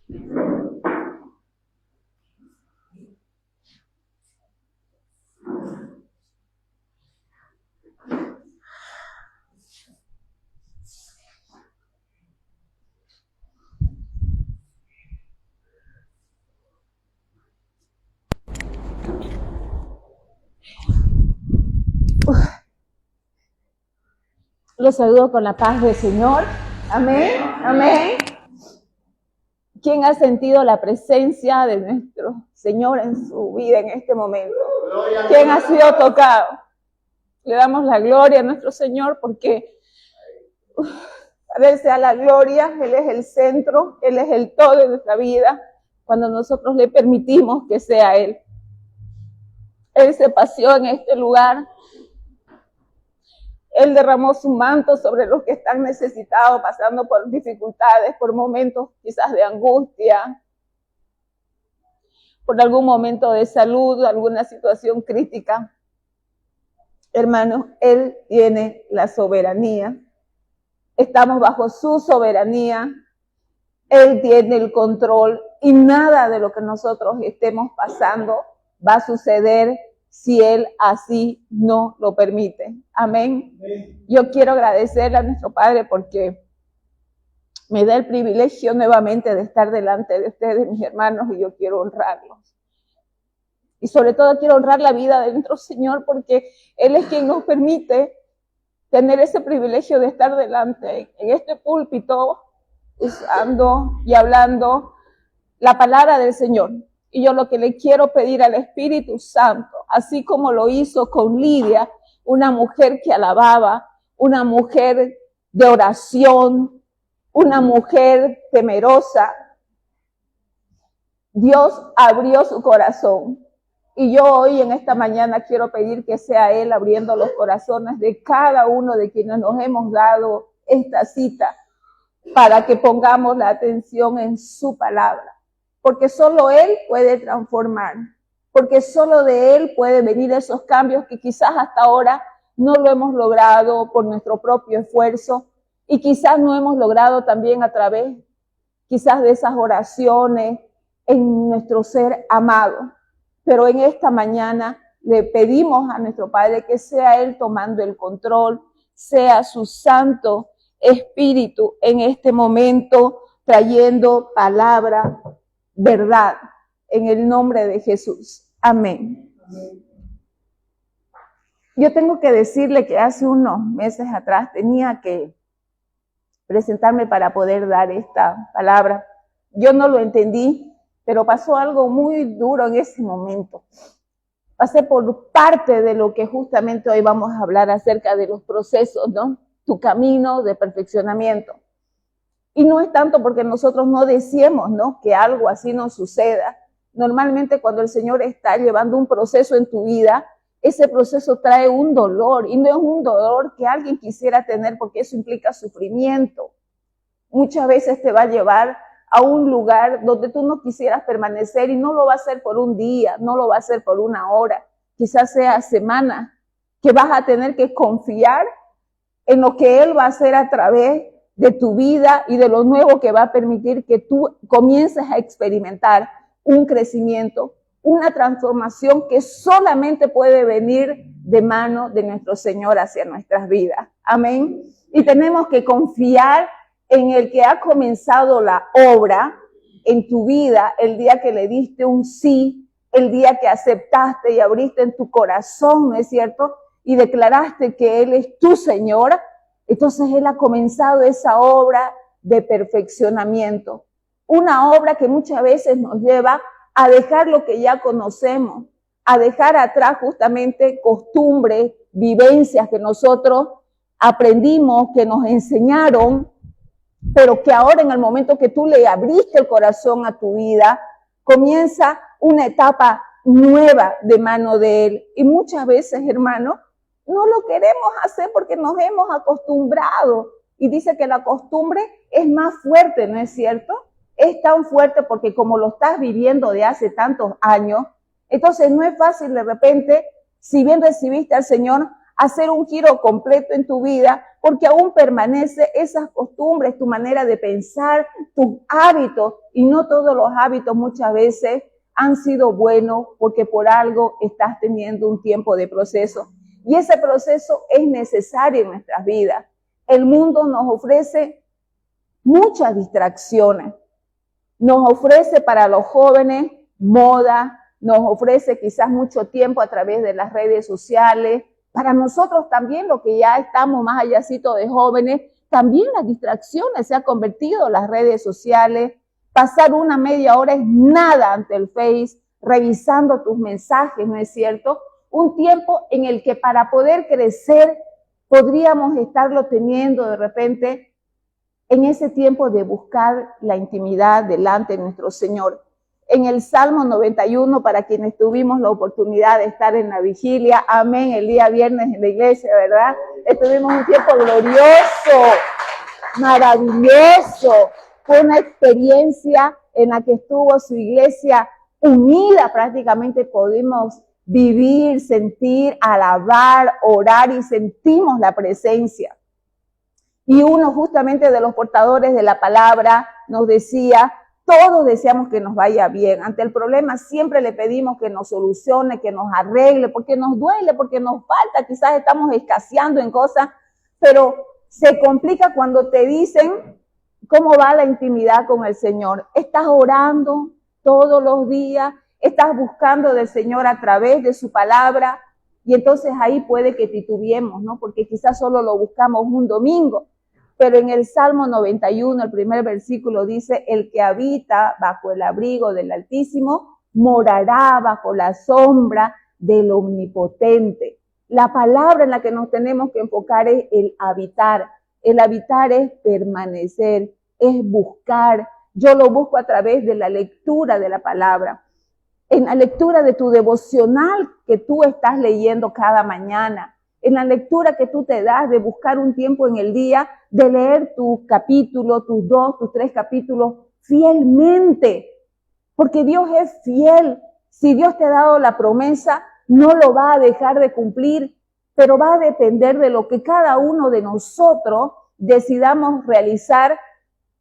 Los saludo con la paz del Señor. Amén. Amén. ¿Quién ha sentido la presencia de nuestro Señor en su vida en este momento? ¿Quién ha sido tocado? Le damos la gloria a nuestro Señor porque a Él sea la gloria. Él es el centro, Él es el todo de nuestra vida. Cuando nosotros le permitimos que sea Él. Él se paseó en este lugar. Él derramó su manto sobre los que están necesitados, pasando por dificultades, por momentos quizás de angustia, por algún momento de salud, alguna situación crítica. Hermanos, Él tiene la soberanía. Estamos bajo su soberanía. Él tiene el control y nada de lo que nosotros estemos pasando va a suceder si Él así no lo permite. Amén. Yo quiero agradecerle a nuestro Padre porque me da el privilegio nuevamente de estar delante de ustedes, mis hermanos, y yo quiero honrarlos. Y sobre todo quiero honrar la vida de nuestro Señor porque Él es quien nos permite tener ese privilegio de estar delante en este púlpito, usando y hablando la palabra del Señor. Y yo lo que le quiero pedir al Espíritu Santo, así como lo hizo con Lidia, una mujer que alababa, una mujer de oración, una mujer temerosa, Dios abrió su corazón. Y yo hoy en esta mañana quiero pedir que sea Él abriendo los corazones de cada uno de quienes nos hemos dado esta cita para que pongamos la atención en su palabra. Porque solo Él puede transformar, porque solo de Él pueden venir esos cambios que quizás hasta ahora no lo hemos logrado por nuestro propio esfuerzo y quizás no hemos logrado también a través quizás de esas oraciones en nuestro ser amado. Pero en esta mañana le pedimos a nuestro Padre que sea Él tomando el control, sea su Santo Espíritu en este momento trayendo palabra, verdad, en el nombre de Jesús. Amén. Yo tengo que decirle que hace unos meses atrás tenía que presentarme para poder dar esta palabra. Yo no lo entendí, pero pasó algo muy duro en ese momento. Pasé por parte de lo que justamente hoy vamos a hablar acerca de los procesos, ¿no? Tu camino de perfeccionamiento. Y no es tanto porque nosotros no deseemos, ¿no?, que algo así nos suceda. Normalmente cuando el Señor está llevando un proceso en tu vida, ese proceso trae un dolor y no es un dolor que alguien quisiera tener porque eso implica sufrimiento. Muchas veces te va a llevar a un lugar donde tú no quisieras permanecer y no lo va a hacer por un día, no lo va a hacer por una hora, quizás sea semanas, que vas a tener que confiar en lo que Él va a hacer a través de tu vida y de lo nuevo que va a permitir que tú comiences a experimentar un crecimiento, una transformación que solamente puede venir de mano de nuestro Señor hacia nuestras vidas. Amén. Y tenemos que confiar en el que ha comenzado la obra en tu vida el día que le diste un sí, el día que aceptaste y abriste en tu corazón, ¿no es cierto? Y declaraste que Él es tu Señor. Entonces Él ha comenzado esa obra de perfeccionamiento. Una obra que muchas veces nos lleva a dejar lo que ya conocemos, a dejar atrás justamente costumbres, vivencias que nosotros aprendimos, que nos enseñaron, pero que ahora en el momento que tú le abriste el corazón a tu vida, comienza una etapa nueva de mano de Él. Y muchas veces, hermano, no lo queremos hacer porque nos hemos acostumbrado. Y dice que la costumbre es más fuerte, ¿no es cierto? Es tan fuerte porque como lo estás viviendo de hace tantos años, entonces no es fácil de repente, si bien recibiste al Señor, hacer un giro completo en tu vida, porque aún permanece esas costumbres, tu manera de pensar, tus hábitos, y no todos los hábitos muchas veces han sido buenos porque por algo estás teniendo un tiempo de proceso. Y ese proceso es necesario en nuestras vidas. El mundo nos ofrece muchas distracciones. Nos ofrece para los jóvenes moda, nos ofrece quizás mucho tiempo a través de las redes sociales. Para nosotros también, los que ya estamos más allácito de jóvenes, también las distracciones se han convertido en las redes sociales. Pasar una media hora es nada ante el Face, revisando tus mensajes, ¿no es cierto? Un tiempo en el que para poder crecer podríamos estarlo teniendo de repente en ese tiempo de buscar la intimidad delante de nuestro Señor. En el Salmo 91, para quienes tuvimos la oportunidad de estar en la vigilia, amén, el día viernes en la iglesia, ¿verdad? Estuvimos un tiempo glorioso, maravilloso. Fue una experiencia en la que estuvo su iglesia unida, prácticamente pudimos vivir, sentir, alabar, orar y sentimos la presencia. Y uno justamente de los portadores de la palabra nos decía, todos deseamos que nos vaya bien. Ante el problema siempre le pedimos que nos solucione, que nos arregle, porque nos duele, porque nos falta, quizás estamos escaseando en cosas, pero se complica cuando te dicen cómo va la intimidad con el Señor. Estás orando todos los días, estás buscando del Señor a través de su palabra, y entonces ahí puede que titubeemos, ¿no? Porque quizás solo lo buscamos un domingo. Pero en el Salmo 91, el primer versículo dice, el que habita bajo el abrigo del Altísimo morará bajo la sombra del Omnipotente. La palabra en la que nos tenemos que enfocar es el habitar. El habitar es permanecer, es buscar. Yo lo busco a través de la lectura de la palabra. En la lectura de tu devocional que tú estás leyendo cada mañana. En la lectura que tú te das de buscar un tiempo en el día, de leer tu capítulo, tus 2, tus 3 capítulos fielmente, porque Dios es fiel. Si Dios te ha dado la promesa, no lo va a dejar de cumplir, pero va a depender de lo que cada uno de nosotros decidamos realizar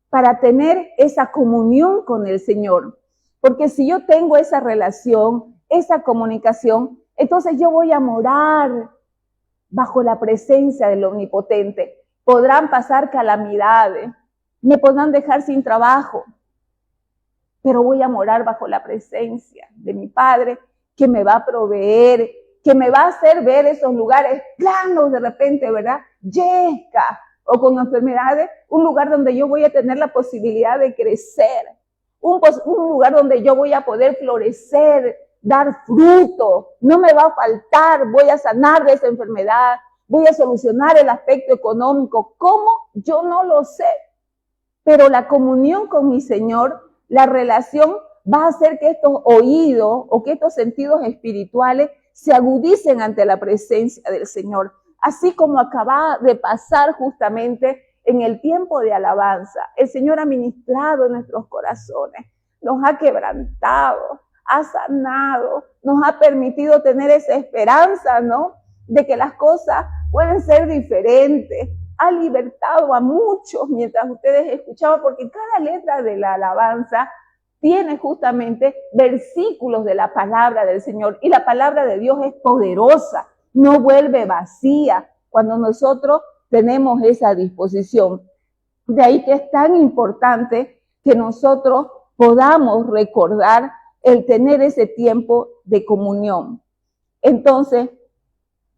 para tener esa comunión con el Señor. Porque si yo tengo esa relación, esa comunicación, entonces yo voy a morar bajo la presencia del Omnipotente. Podrán pasar calamidades, me podrán dejar sin trabajo, pero voy a morar bajo la presencia de mi Padre, que me va a proveer, que me va a hacer ver esos lugares planos de repente, ¿verdad? Yesca o con enfermedades, un lugar donde yo voy a tener la posibilidad de crecer, un lugar donde yo voy a poder florecer, dar fruto, no me va a faltar, voy a sanar de esa enfermedad, voy a solucionar el aspecto económico. ¿Cómo? Yo no lo sé. Pero la comunión con mi Señor, la relación va a hacer que estos oídos o que estos sentidos espirituales se agudicen ante la presencia del Señor. Así como acaba de pasar justamente en el tiempo de alabanza. El Señor ha ministrado en nuestros corazones, nos ha quebrantado, ha sanado, nos ha permitido tener esa esperanza, ¿no? De que las cosas pueden ser diferentes. Ha libertado a muchos mientras ustedes escuchaban, porque cada letra de la alabanza tiene justamente versículos de la palabra del Señor. Y la palabra de Dios es poderosa, no vuelve vacía cuando nosotros tenemos esa disposición. De ahí que es tan importante que nosotros podamos recordar el tener ese tiempo de comunión. Entonces,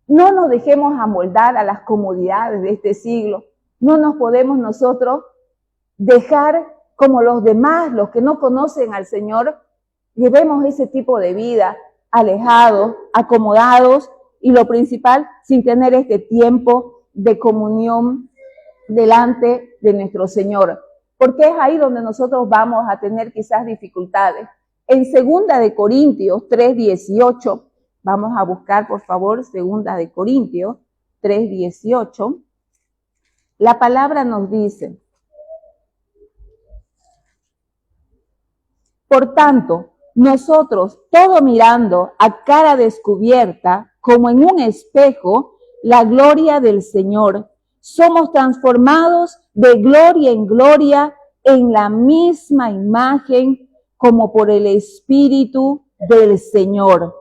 no nos dejemos amoldar a las comodidades de este siglo. No nos podemos nosotros dejar como los demás, los que no conocen al Señor, llevemos ese tipo de vida alejados, acomodados y lo principal, sin tener este tiempo de comunión delante de nuestro Señor. Porque es ahí donde nosotros vamos a tener quizás dificultades. En 2 de Corintios 3:18, vamos a buscar por favor 2 de Corintios 3:18, la palabra nos dice, por tanto, nosotros, todo mirando a cara descubierta, como en un espejo, la gloria del Señor. Somos transformados de gloria en gloria en la misma imagen como por el Espíritu del Señor.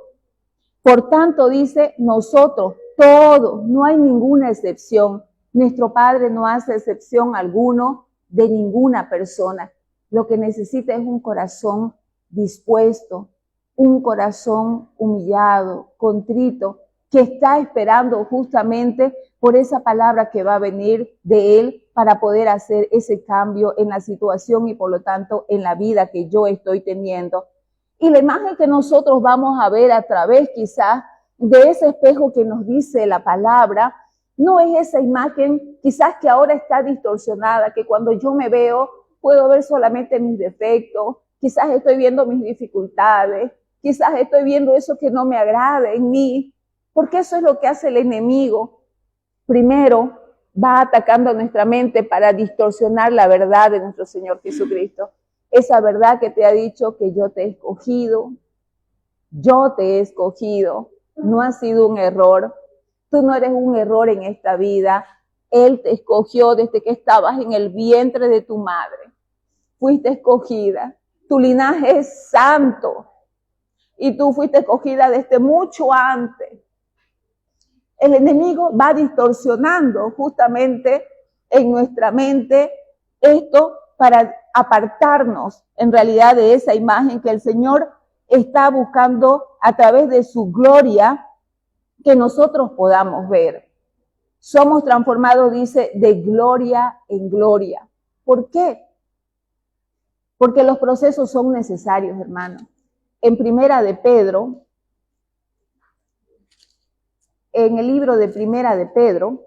Por tanto, dice, nosotros, todos, no hay ninguna excepción. Nuestro Padre no hace excepción alguno de ninguna persona. Lo que necesita es un corazón dispuesto, un corazón humillado, contrito, que está esperando justamente por esa palabra que va a venir de Él para poder hacer ese cambio en la situación y por lo tanto en la vida que yo estoy teniendo. Y la imagen que nosotros vamos a ver a través quizás de ese espejo que nos dice la palabra, no es esa imagen quizás que ahora está distorsionada, que cuando yo me veo puedo ver solamente mis defectos, quizás estoy viendo mis dificultades, quizás estoy viendo eso que no me agrada en mí, porque eso es lo que hace el enemigo. Primero va atacando nuestra mente para distorsionar la verdad de nuestro Señor Jesucristo. Esa verdad que te ha dicho que yo te he escogido, no ha sido un error, tú no eres un error en esta vida, Él te escogió desde que estabas en el vientre de tu madre, fuiste escogida, tu linaje es santo y tú fuiste escogida desde mucho antes. El enemigo va distorsionando justamente en nuestra mente esto para apartarnos en realidad de esa imagen que el Señor está buscando a través de su gloria que nosotros podamos ver. Somos transformados, dice, de gloria en gloria. ¿Por qué? Porque los procesos son necesarios, hermanos. En Primera de Pedro, en el libro de Primera de Pedro,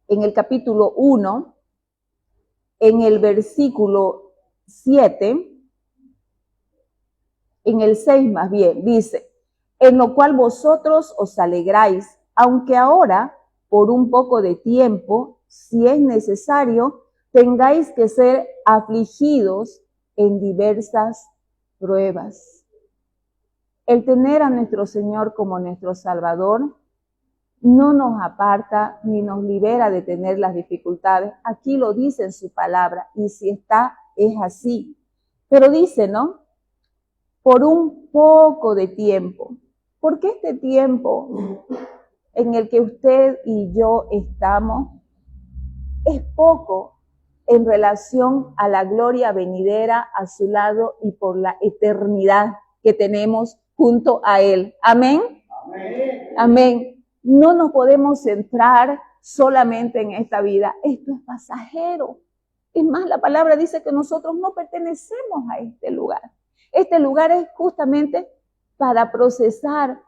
en el capítulo 1, en el versículo 7, en el 6 más bien, dice, en lo cual vosotros os alegráis, aunque ahora, por un poco de tiempo, si es necesario, tengáis que ser afligidos en diversas pruebas. El tener a nuestro Señor como nuestro Salvador no nos aparta ni nos libera de tener las dificultades. Aquí lo dice en su palabra y si está, es así. Pero dice, ¿no? Por un poco de tiempo. ¿Por qué este tiempo en el que usted y yo estamos es poco en relación a la gloria venidera a su lado y por la eternidad que tenemos junto a Él? Amén. Amén. Amén. No nos podemos centrar solamente en esta vida. Esto es pasajero. Es más, la palabra dice que nosotros no pertenecemos a este lugar. Este lugar es justamente para procesar,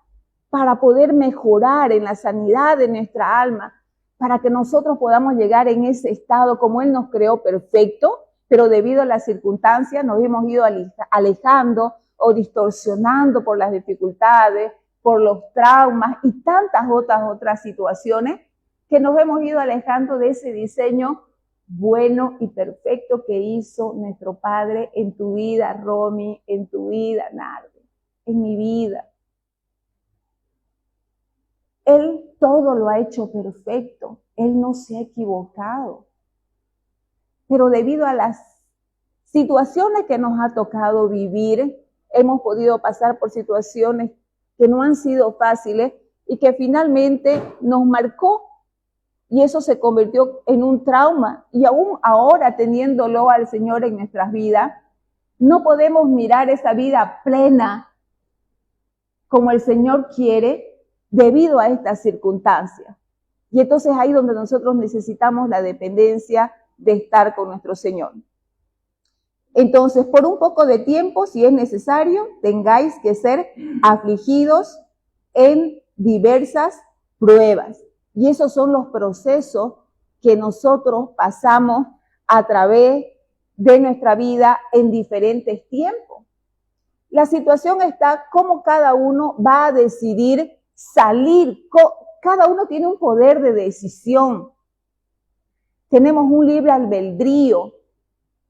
para poder mejorar en la sanidad de nuestra alma, para que nosotros podamos llegar en ese estado como Él nos creó perfecto, pero debido a las circunstancias nos hemos ido alejando o distorsionando por las dificultades, por los traumas y tantas otras situaciones que nos hemos ido alejando de ese diseño bueno y perfecto que hizo nuestro Padre en tu vida, Romy, en tu vida, Nardo, en mi vida. Él todo lo ha hecho perfecto, Él no se ha equivocado. Pero debido a las situaciones que nos ha tocado vivir, hemos podido pasar por situaciones que no han sido fáciles y que finalmente nos marcó. Y eso se convirtió en un trauma. Y aún ahora, teniéndolo al Señor en nuestras vidas, no podemos mirar esa vida plena como el Señor quiere debido a estas circunstancias. Y entonces ahí donde nosotros necesitamos la dependencia de estar con nuestro Señor. Entonces, por un poco de tiempo, si es necesario, tengáis que ser afligidos en diversas pruebas. Y esos son los procesos que nosotros pasamos a través de nuestra vida en diferentes tiempos. La situación está cómo cada uno va a decidir salir. Cada uno tiene un poder de decisión. Tenemos un libre albedrío.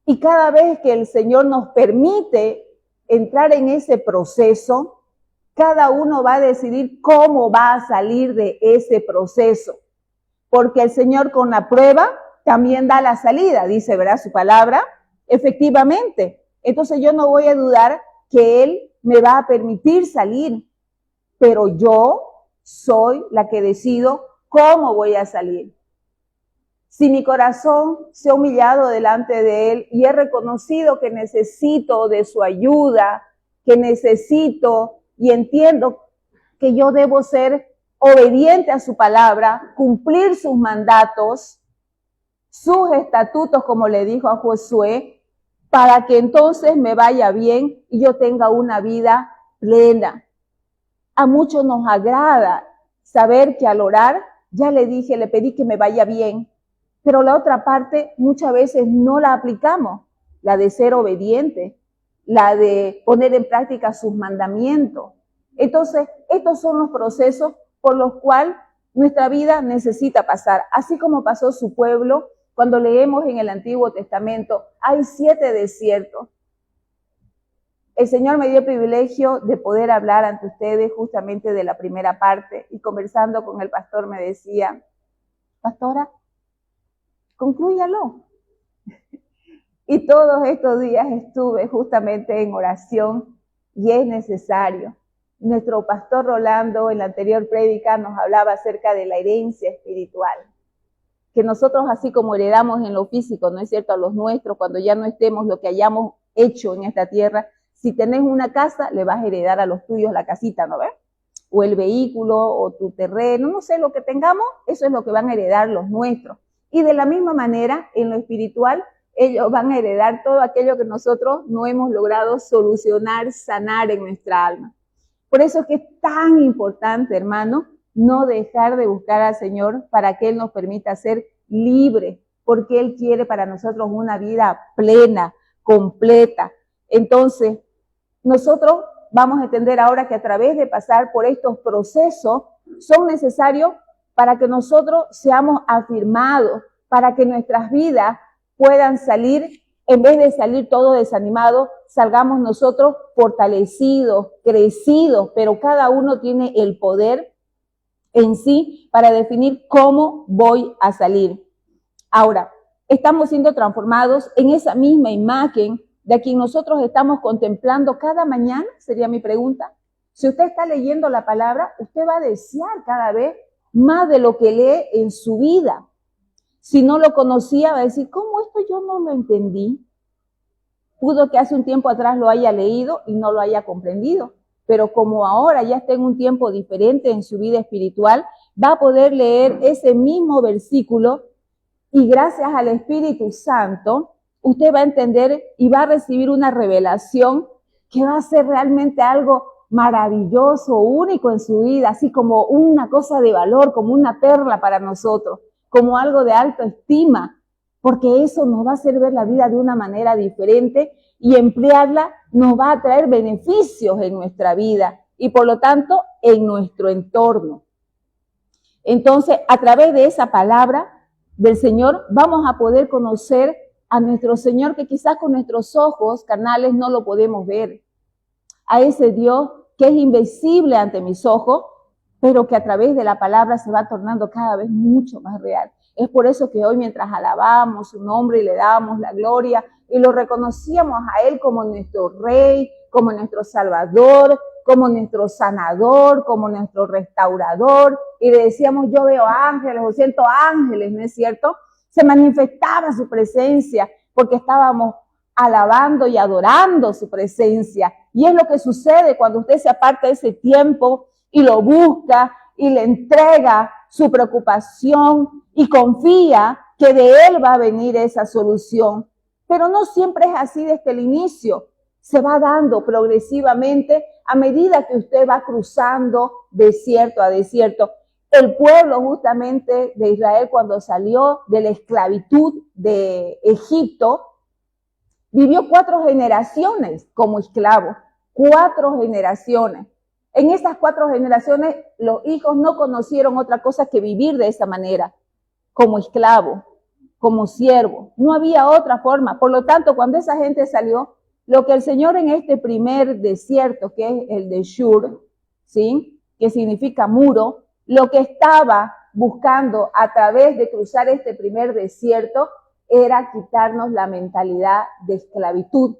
Y cada vez que el Señor nos permite entrar en ese proceso, Cada uno va a decidir cómo va a salir de ese proceso. Porque el Señor con la prueba también da la salida, dice, ¿verdad? Su palabra, efectivamente. Entonces yo no voy a dudar que Él me va a permitir salir, pero yo soy la que decido cómo voy a salir. Si mi corazón se ha humillado delante de Él y he reconocido que necesito de su ayuda, que necesito y entiendo que yo debo ser obediente a su palabra, cumplir sus mandatos, sus estatutos, como le dijo a Josué, para que entonces me vaya bien y yo tenga una vida plena. A muchos nos agrada saber que al orar, ya le dije, le pedí que me vaya bien, pero la otra parte muchas veces no la aplicamos, la de ser obediente, la de poner en práctica sus mandamientos. Entonces, estos son los procesos por los cuales nuestra vida necesita pasar, así como pasó su pueblo. Cuando leemos en el Antiguo Testamento, hay 7 desiertos. El Señor me dio el privilegio de poder hablar ante ustedes justamente de la primera parte, y conversando con el pastor me decía, pastora, conclúyalo. Y todos estos días estuve justamente en oración y es necesario. Nuestro pastor Rolando en la anterior prédica nos hablaba acerca de la herencia espiritual. Que nosotros así como heredamos en lo físico, ¿no es cierto?, a los nuestros, cuando ya no estemos lo que hayamos hecho en esta tierra, si tenés una casa, le vas a heredar a los tuyos la casita, ¿no ves? O el vehículo, o tu terreno, no sé, lo que tengamos, eso es lo que van a heredar los nuestros. Y de la misma manera, en lo espiritual, ellos van a heredar todo aquello que nosotros no hemos logrado solucionar, sanar en nuestra alma. Por eso es que es tan importante, hermano, no dejar de buscar al Señor para que Él nos permita ser libres, porque Él quiere para nosotros una vida plena, completa. Entonces, nosotros vamos a entender ahora que a través de pasar por estos procesos son necesarios para que nosotros seamos afirmados, para que nuestras vidas puedan salir, en vez de salir todos desanimados, salgamos nosotros fortalecidos, crecidos, pero cada uno tiene el poder en sí para definir cómo voy a salir. Ahora, estamos siendo transformados en esa misma imagen de quien nosotros estamos contemplando cada mañana, sería mi pregunta. Si usted está leyendo la palabra, usted va a desear cada vez más de lo que lee en su vida. Si no lo conocía, va a decir, ¿cómo esto yo no lo entendí? Pudo que hace un tiempo atrás lo haya leído y no lo haya comprendido, pero como ahora ya está en un tiempo diferente en su vida espiritual, va a poder leer ese mismo versículo y gracias al Espíritu Santo, usted va a entender y va a recibir una revelación que va a ser realmente algo maravilloso, único en su vida, así como una cosa de valor, como una perla para nosotros, como algo de alta estima, porque eso nos va a hacer ver la vida de una manera diferente y emplearla nos va a traer beneficios en nuestra vida y por lo tanto en nuestro entorno. Entonces, a través de esa palabra del Señor vamos a poder conocer a nuestro Señor que quizás con nuestros ojos carnales no lo podemos ver. A ese Dios que es invisible ante mis ojos, pero que a través de la palabra se va tornando cada vez mucho más real. Es por eso que hoy mientras alabamos su nombre y le damos la gloria y lo reconocíamos a Él como nuestro Rey, como nuestro Salvador, como nuestro sanador, como nuestro restaurador, y le decíamos yo veo ángeles o siento ángeles, ¿no es cierto? Se manifestaba su presencia porque estábamos alabando y adorando su presencia. Y es lo que sucede cuando usted se aparta de ese tiempo y lo busca y le entrega su preocupación y confía que de Él va a venir esa solución. Pero no siempre es así desde el inicio. Se va dando progresivamente a medida que usted va cruzando desierto a desierto. El pueblo justamente de Israel cuando salió de la esclavitud de Egipto, vivió 4 generaciones como esclavo, 4 generaciones. En esas 4 generaciones los hijos no conocieron otra cosa que vivir de esa manera, como esclavo, como siervo. No había otra forma. Por lo tanto, cuando esa gente salió, lo que el Señor en este primer desierto, que es el de Shur, ¿sí? Que significa muro, lo que estaba buscando a través de cruzar este primer desierto era quitarnos la mentalidad de esclavitud.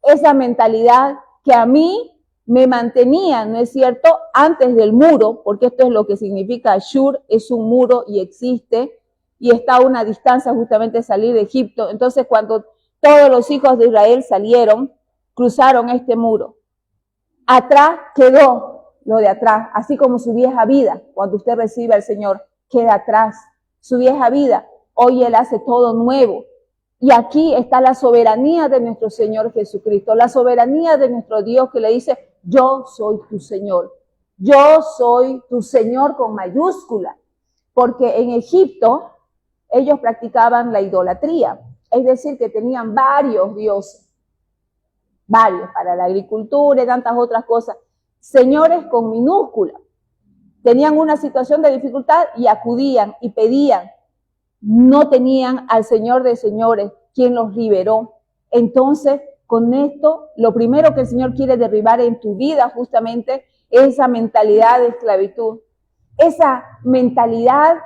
Esa mentalidad que a mí me mantenía, ¿no es cierto?, antes del muro, porque esto es lo que significa Ashur, es un muro y existe, y está a una distancia justamente de salir de Egipto. Entonces, cuando todos los hijos de Israel salieron, cruzaron este muro. Atrás quedó lo de atrás, así como su vieja vida, cuando usted recibe al Señor, queda atrás. Su vieja vida, hoy Él hace todo nuevo. Y aquí está la soberanía de nuestro Señor Jesucristo, la soberanía de nuestro Dios que le dice, yo soy tu Señor. Yo soy tu Señor con mayúscula. Porque en Egipto ellos practicaban la idolatría, es decir, que tenían varios dioses, varios, para la agricultura y tantas otras cosas, señores con minúscula. Tenían una situación de dificultad y acudían y pedían. No tenían al Señor de señores, quien los liberó. Entonces, con esto, lo primero que el Señor quiere derribar en tu vida justamente es esa mentalidad de esclavitud, esa mentalidad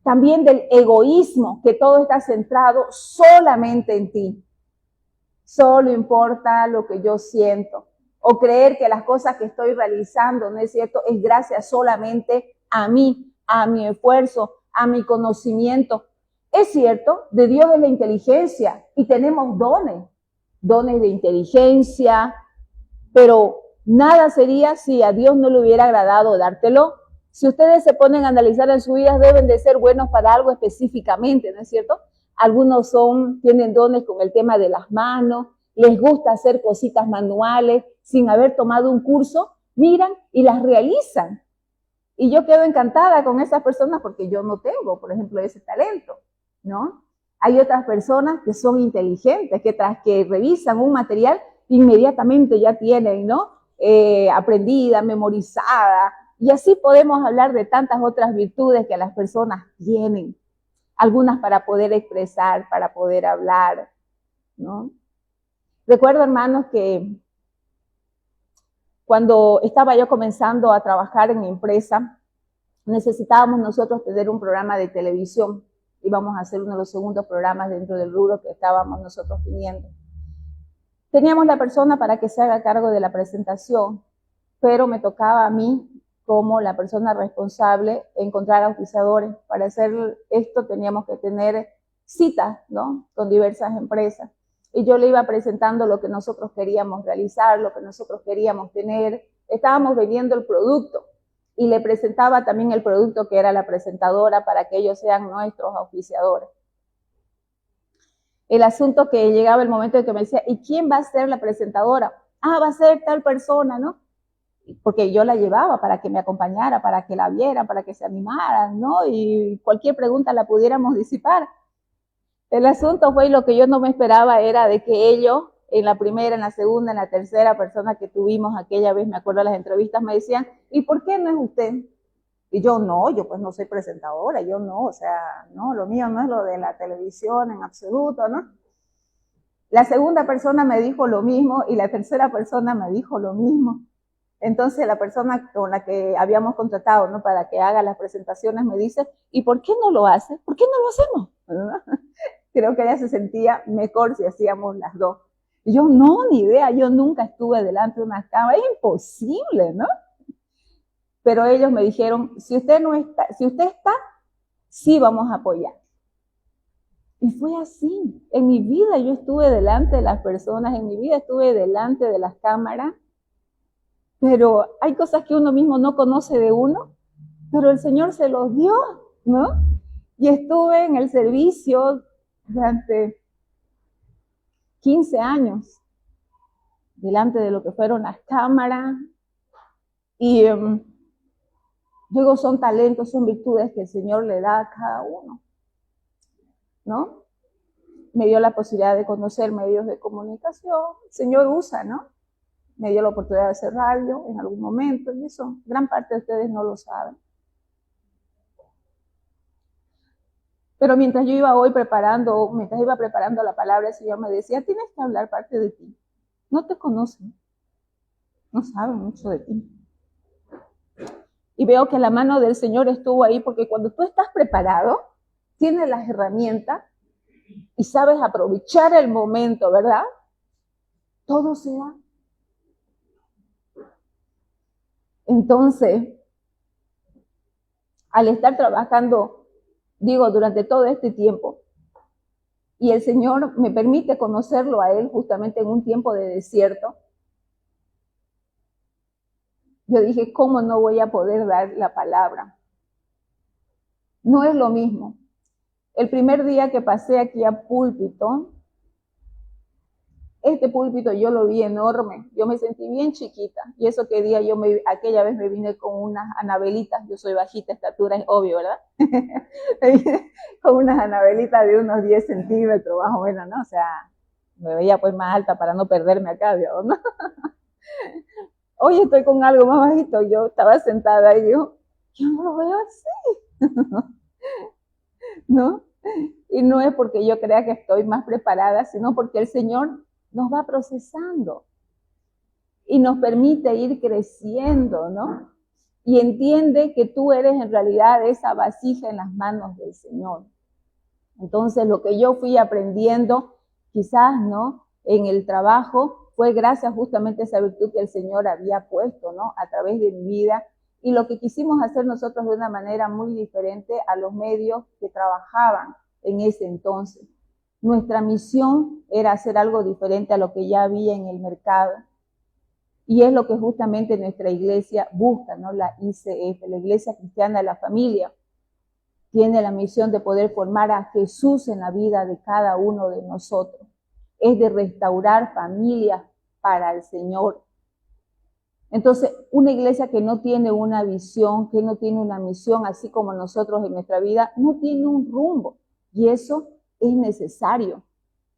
también del egoísmo, que todo está centrado solamente en ti. Solo importa lo que yo siento. O creer que las cosas que estoy realizando, ¿no es cierto?, es gracias solamente a mí, a mi esfuerzo, a mi conocimiento. Es cierto, de Dios es la inteligencia y tenemos dones de inteligencia, pero nada sería si a Dios no le hubiera agradado dártelo. Si ustedes se ponen a analizar en su vida, deben de ser buenos para algo específicamente, ¿no es cierto? Algunos tienen dones con el tema de las manos, les gusta hacer cositas manuales sin haber tomado un curso, miran y las realizan. Y yo quedo encantada con esas personas porque yo no tengo, por ejemplo, ese talento, ¿no? Hay otras personas que son inteligentes, que tras que revisan un material, inmediatamente ya tienen, ¿no? Aprendida, memorizada. Y así podemos hablar de tantas otras virtudes que las personas tienen. Algunas para poder expresar, para poder hablar, ¿no? Recuerdo, hermanos, que cuando estaba yo comenzando a trabajar en mi empresa, necesitábamos nosotros tener un programa de televisión. Íbamos a hacer uno de los segundos programas dentro del rubro que estábamos nosotros teniendo. Teníamos la persona para que se haga cargo de la presentación, pero me tocaba a mí, como la persona responsable, encontrar auspiciadores. Para hacer esto teníamos que tener citas, ¿no?, con diversas empresas. Y yo le iba presentando lo que nosotros queríamos realizar, lo que nosotros queríamos tener. Estábamos vendiendo el producto y le presentaba también el producto que era la presentadora para que ellos sean nuestros auspiciadores. El asunto que llegaba el momento en que me decía, ¿y quién va a ser la presentadora? Ah, va a ser tal persona, ¿no? Porque yo la llevaba para que me acompañara, para que la viera, para que se animara, ¿no? Y cualquier pregunta la pudiéramos disipar. El asunto fue, y lo que yo no me esperaba era de que ellos, en la primera, en la segunda, en la tercera persona que tuvimos aquella vez, me acuerdo de las entrevistas, me decían, ¿y por qué no es usted? Y yo pues no soy presentadora, yo no, o sea, no, lo mío no es lo de la televisión en absoluto, ¿no? La segunda persona me dijo lo mismo y la tercera persona me dijo lo mismo. Entonces la persona con la que habíamos contratado, ¿no?, para que haga las presentaciones me dice, ¿y por qué no lo hace? ¿Por qué no lo hacemos? Creo que ella se sentía mejor si hacíamos las dos. Y yo, no, ni idea, yo nunca estuve delante de una cámara, es imposible, ¿no? Pero ellos me dijeron, si usted está, sí vamos a apoyar. Y fue así. En mi vida yo estuve delante de las personas, en mi vida estuve delante de las cámaras, pero hay cosas que uno mismo no conoce de uno, pero el Señor se los dio, ¿no? Y estuve en el servicio durante 15 años, delante de lo que fueron las cámaras, y luego son talentos, son virtudes que el Señor le da a cada uno, ¿no? Me dio la posibilidad de conocer medios de comunicación, el Señor usa, ¿no? Me dio la oportunidad de hacer radio en algún momento, y eso gran parte de ustedes no lo saben. Pero mientras yo iba preparando la palabra, el Señor me decía, tienes que hablar parte de ti. No te conocen, no saben mucho de ti. Y veo que la mano del Señor estuvo ahí, porque cuando tú estás preparado, tienes las herramientas y sabes aprovechar el momento, ¿verdad? Todo se da. Entonces, al estar trabajando, digo, durante todo este tiempo, y el Señor me permite conocerlo a Él justamente en un tiempo de desierto, yo dije, ¿cómo no voy a poder dar la palabra? No es lo mismo. El primer día que pasé aquí a púlpito, este púlpito yo lo vi enorme, yo me sentí bien chiquita, y eso que día aquella vez me vine con unas anabelitas, yo soy bajita, estatura es obvio, ¿verdad? Con unas anabelitas de unos 10 centímetros más o menos, ¿no? O sea, me veía pues más alta para no perderme acá, ¿no? Hoy estoy con algo más bajito, yo estaba sentada y yo no lo veo así, ¿no? Y no es porque yo crea que estoy más preparada, sino porque el Señor nos va procesando y nos permite ir creciendo, ¿no? Y entiende que tú eres en realidad esa vasija en las manos del Señor. Entonces, lo que yo fui aprendiendo, quizás, ¿no? En el trabajo, fue gracias justamente a esa virtud que el Señor había puesto, ¿no? A través de mi vida. Y lo que quisimos hacer nosotros de una manera muy diferente a los medios que trabajaban en ese entonces. Nuestra misión era hacer algo diferente a lo que ya había en el mercado. Y es lo que justamente nuestra iglesia busca, ¿no? La ICF, la Iglesia Cristiana de la Familia, tiene la misión de poder formar a Jesús en la vida de cada uno de nosotros. Es de restaurar familias para el Señor. Entonces, una iglesia que no tiene una visión, que no tiene una misión, así como nosotros en nuestra vida, no tiene un rumbo. Y eso es necesario.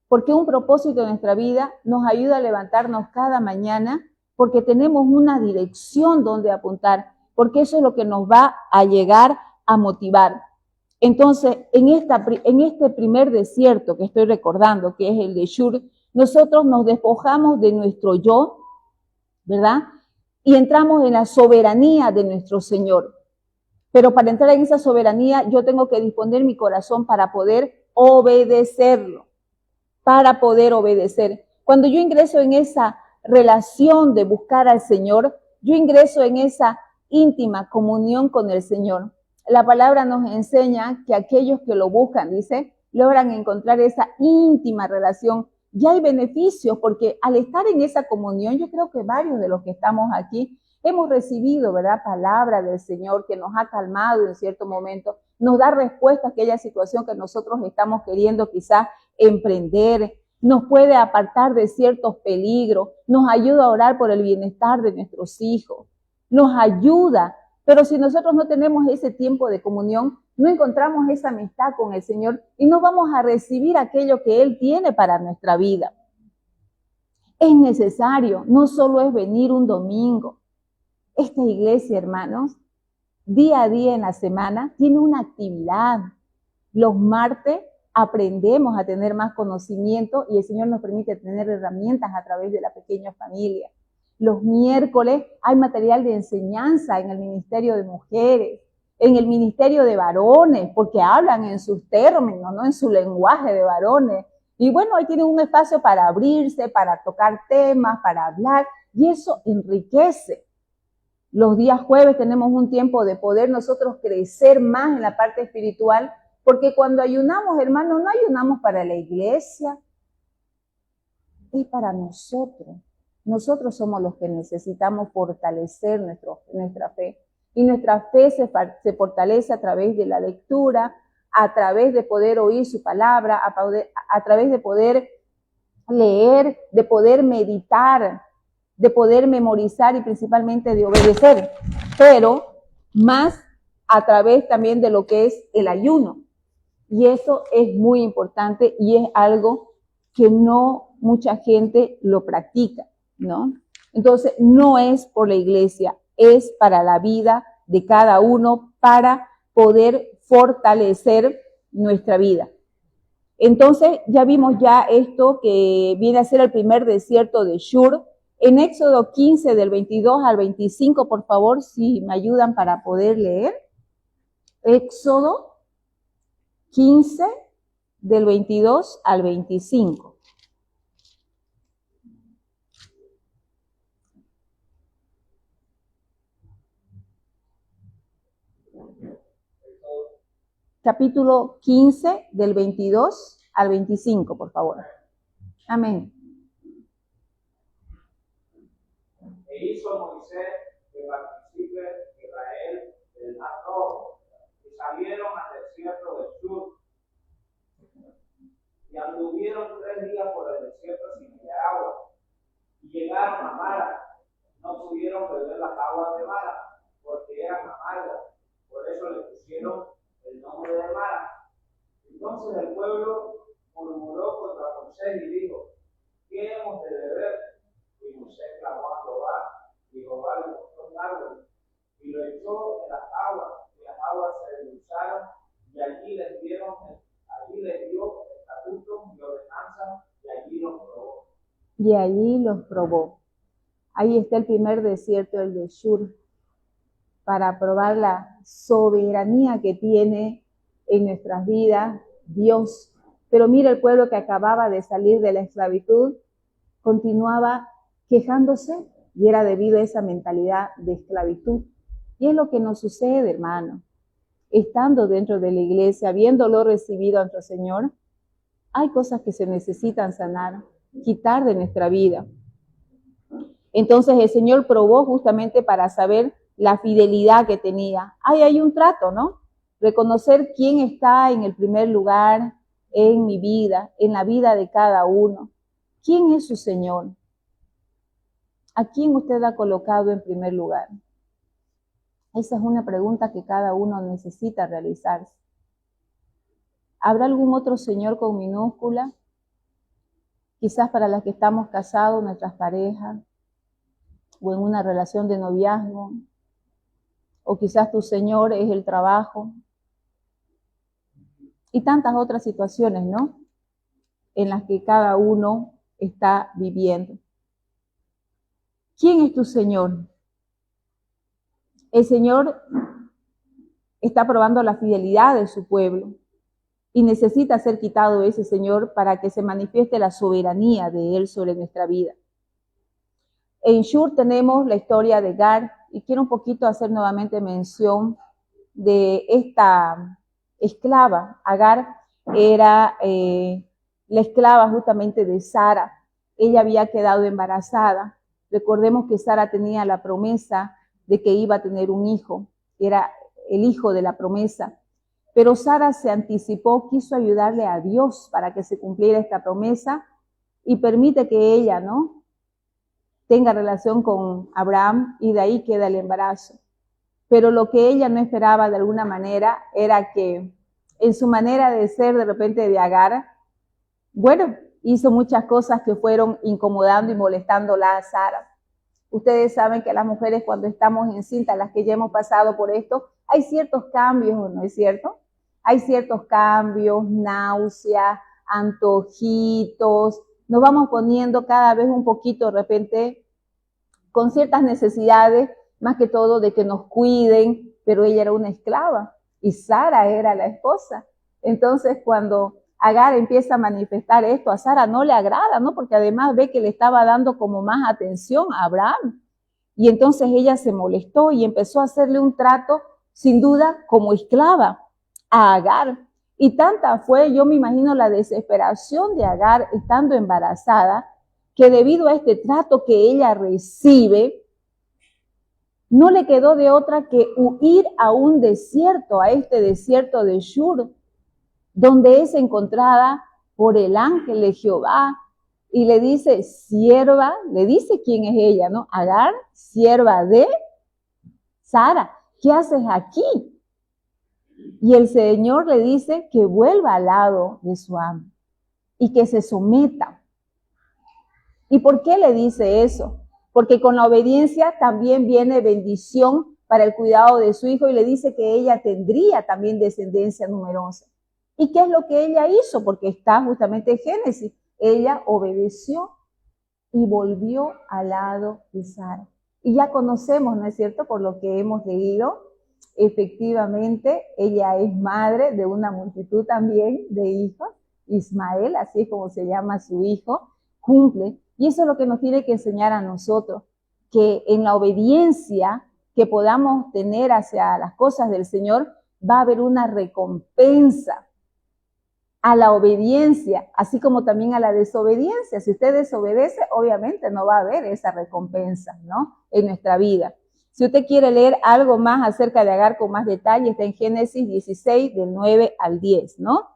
Porque un propósito de nuestra vida nos ayuda a levantarnos cada mañana, porque tenemos una dirección donde apuntar, porque eso es lo que nos va a llegar a motivar. Entonces, en este primer desierto que estoy recordando, que es el de Shur, nosotros nos despojamos de nuestro yo, ¿verdad? Y entramos en la soberanía de nuestro Señor. Pero para entrar en esa soberanía, yo tengo que disponer mi corazón para poder obedecerlo, para poder obedecer. Cuando yo ingreso en esa relación de buscar al Señor, yo ingreso en esa íntima comunión con el Señor. La palabra nos enseña que aquellos que lo buscan, dice, logran encontrar esa íntima relación. Y hay beneficios porque al estar en esa comunión, yo creo que varios de los que estamos aquí hemos recibido, ¿verdad?, palabra del Señor que nos ha calmado en cierto momento, nos da respuesta a aquella situación que nosotros estamos queriendo quizás emprender, nos puede apartar de ciertos peligros, nos ayuda a orar por el bienestar de nuestros hijos, nos ayuda. Pero si nosotros no tenemos ese tiempo de comunión, no encontramos esa amistad con el Señor y no vamos a recibir aquello que Él tiene para nuestra vida. Es necesario, no solo es venir un domingo. Esta iglesia, hermanos, día a día en la semana tiene una actividad. Los martes aprendemos a tener más conocimiento y el Señor nos permite tener herramientas a través de la pequeña familia. Los miércoles hay material de enseñanza en el ministerio de mujeres, en el ministerio de varones, porque hablan en sus términos, ¿no?, en su lenguaje de varones. Y bueno, ahí tienen un espacio para abrirse, para tocar temas, para hablar, y eso enriquece. Los días jueves tenemos un tiempo de poder nosotros crecer más en la parte espiritual, porque cuando ayunamos, hermanos, no ayunamos para la iglesia, es para nosotros. Nosotros somos los que necesitamos fortalecer nuestra fe. Y nuestra fe se fortalece a través de la lectura, a través de poder oír su palabra, a través de poder leer, de poder meditar, de poder memorizar y principalmente de obedecer. Pero más a través también de lo que es el ayuno. Y eso es muy importante y es algo que no mucha gente lo practica, ¿no? Entonces, no es por la iglesia, es para la vida de cada uno, para poder fortalecer nuestra vida. Entonces, ya vimos ya esto que viene a ser el primer desierto de Shur, En Éxodo 15, del 22 al 25, por favor, si me ayudan para poder leer. Éxodo 15, del 22 al 25. Capítulo 15, del 22 al 25, por favor. Amén. E hizo Moisés que participe Israel del Mar Rojo, y salieron al desierto del sur, y anduvieron 3 días por el desierto sin hallar agua, y llegaron a Mara. No pudieron beber las aguas de Mara, porque eran amargas, por eso le pusieron el nombre de Mara. Entonces el pueblo murmuró contra Moisés y dijo: ¿qué hemos de beber? Y Moisés clamó a Jehová, y Jehová le mostró un árbol, y lo echó en las aguas, y las aguas se endulzaron, y allí les dio estatutos y ordenanzas, y allí los probó. Y allí los probó. Ahí está el primer desierto, el de Shur, para probar la soberanía que tiene en nuestras vidas Dios. Pero mira, el pueblo que acababa de salir de la esclavitud continuaba quejándose, y era debido a esa mentalidad de esclavitud. Y es lo que nos sucede, hermano. Estando dentro de la iglesia, habiéndolo recibido a nuestro Señor, hay cosas que se necesitan sanar, quitar de nuestra vida. Entonces el Señor probó justamente para saber la fidelidad que tenía. Hay un trato, ¿no? Reconocer quién está en el primer lugar en mi vida, en la vida de cada uno. ¿Quién es su Señor? ¿A quién usted ha colocado en primer lugar? Esa es una pregunta que cada uno necesita realizarse. ¿Habrá algún otro Señor con minúscula? Quizás para las que estamos casados, nuestras parejas, o en una relación de noviazgo, o quizás tu Señor es el trabajo, y tantas otras situaciones, ¿no? En las que cada uno está viviendo. ¿Quién es tu Señor? El Señor está probando la fidelidad de su pueblo y necesita ser quitado ese Señor para que se manifieste la soberanía de Él sobre nuestra vida. En Shur tenemos la historia de Agar, y quiero un poquito hacer nuevamente mención de esta esclava. Agar era la esclava justamente de Sara. Ella había quedado embarazada. Recordemos que Sara tenía la promesa de que iba a tener un hijo, era el hijo de la promesa. Pero Sara se anticipó, quiso ayudarle a Dios para que se cumpliera esta promesa y permite que ella, ¿no?, tenga relación con Abraham, y de ahí queda el embarazo. Pero lo que ella no esperaba de alguna manera era que en su manera de ser de repente de Agar, bueno, hizo muchas cosas que fueron incomodando y molestándola a Sara. Ustedes saben que las mujeres cuando estamos encintas, las que ya hemos pasado por esto, hay ciertos cambios, ¿no es cierto? Hay ciertos cambios, náuseas, antojitos, nos vamos poniendo cada vez un poquito de repente con ciertas necesidades, más que todo de que nos cuiden, pero ella era una esclava y Sara era la esposa. Entonces cuando Agar empieza a manifestar esto, a Sara no le agrada, ¿no? Porque además ve que le estaba dando como más atención a Abraham. Y entonces ella se molestó y empezó a hacerle un trato, sin duda, como esclava a Agar. Y tanta fue, yo me imagino, la desesperación de Agar estando embarazada, que debido a este trato que ella recibe, no le quedó de otra que huir a un desierto, a este desierto de Shur, donde es encontrada por el ángel de Jehová, y le dice, sierva, le dice quién es ella, ¿no? Agar, sierva de Sara, ¿qué haces aquí? Y el Señor le dice que vuelva al lado de su amo y que se someta. ¿Y por qué le dice eso? Porque con la obediencia también viene bendición para el cuidado de su hijo, y le dice que ella tendría también descendencia numerosa. ¿Y qué es lo que ella hizo? Porque está justamente en Génesis. Ella obedeció. y volvió al lado de Sara. Y ya conocemos, ¿no es cierto?, por lo que hemos leído, efectivamente, ella es madre de una multitud también de hijos. Ismael, así es como se llama su hijo, cumple. Y eso es lo que nos tiene que enseñar a nosotros, que en la obediencia que podamos tener hacia las cosas del Señor, va a haber una recompensa a la obediencia, así como también a la desobediencia. Si usted desobedece, obviamente no va a haber esa recompensa, ¿no?, en nuestra vida. Si usted quiere leer algo más acerca de Agar con más detalle, está en Génesis 16, del 9 al 10, ¿no?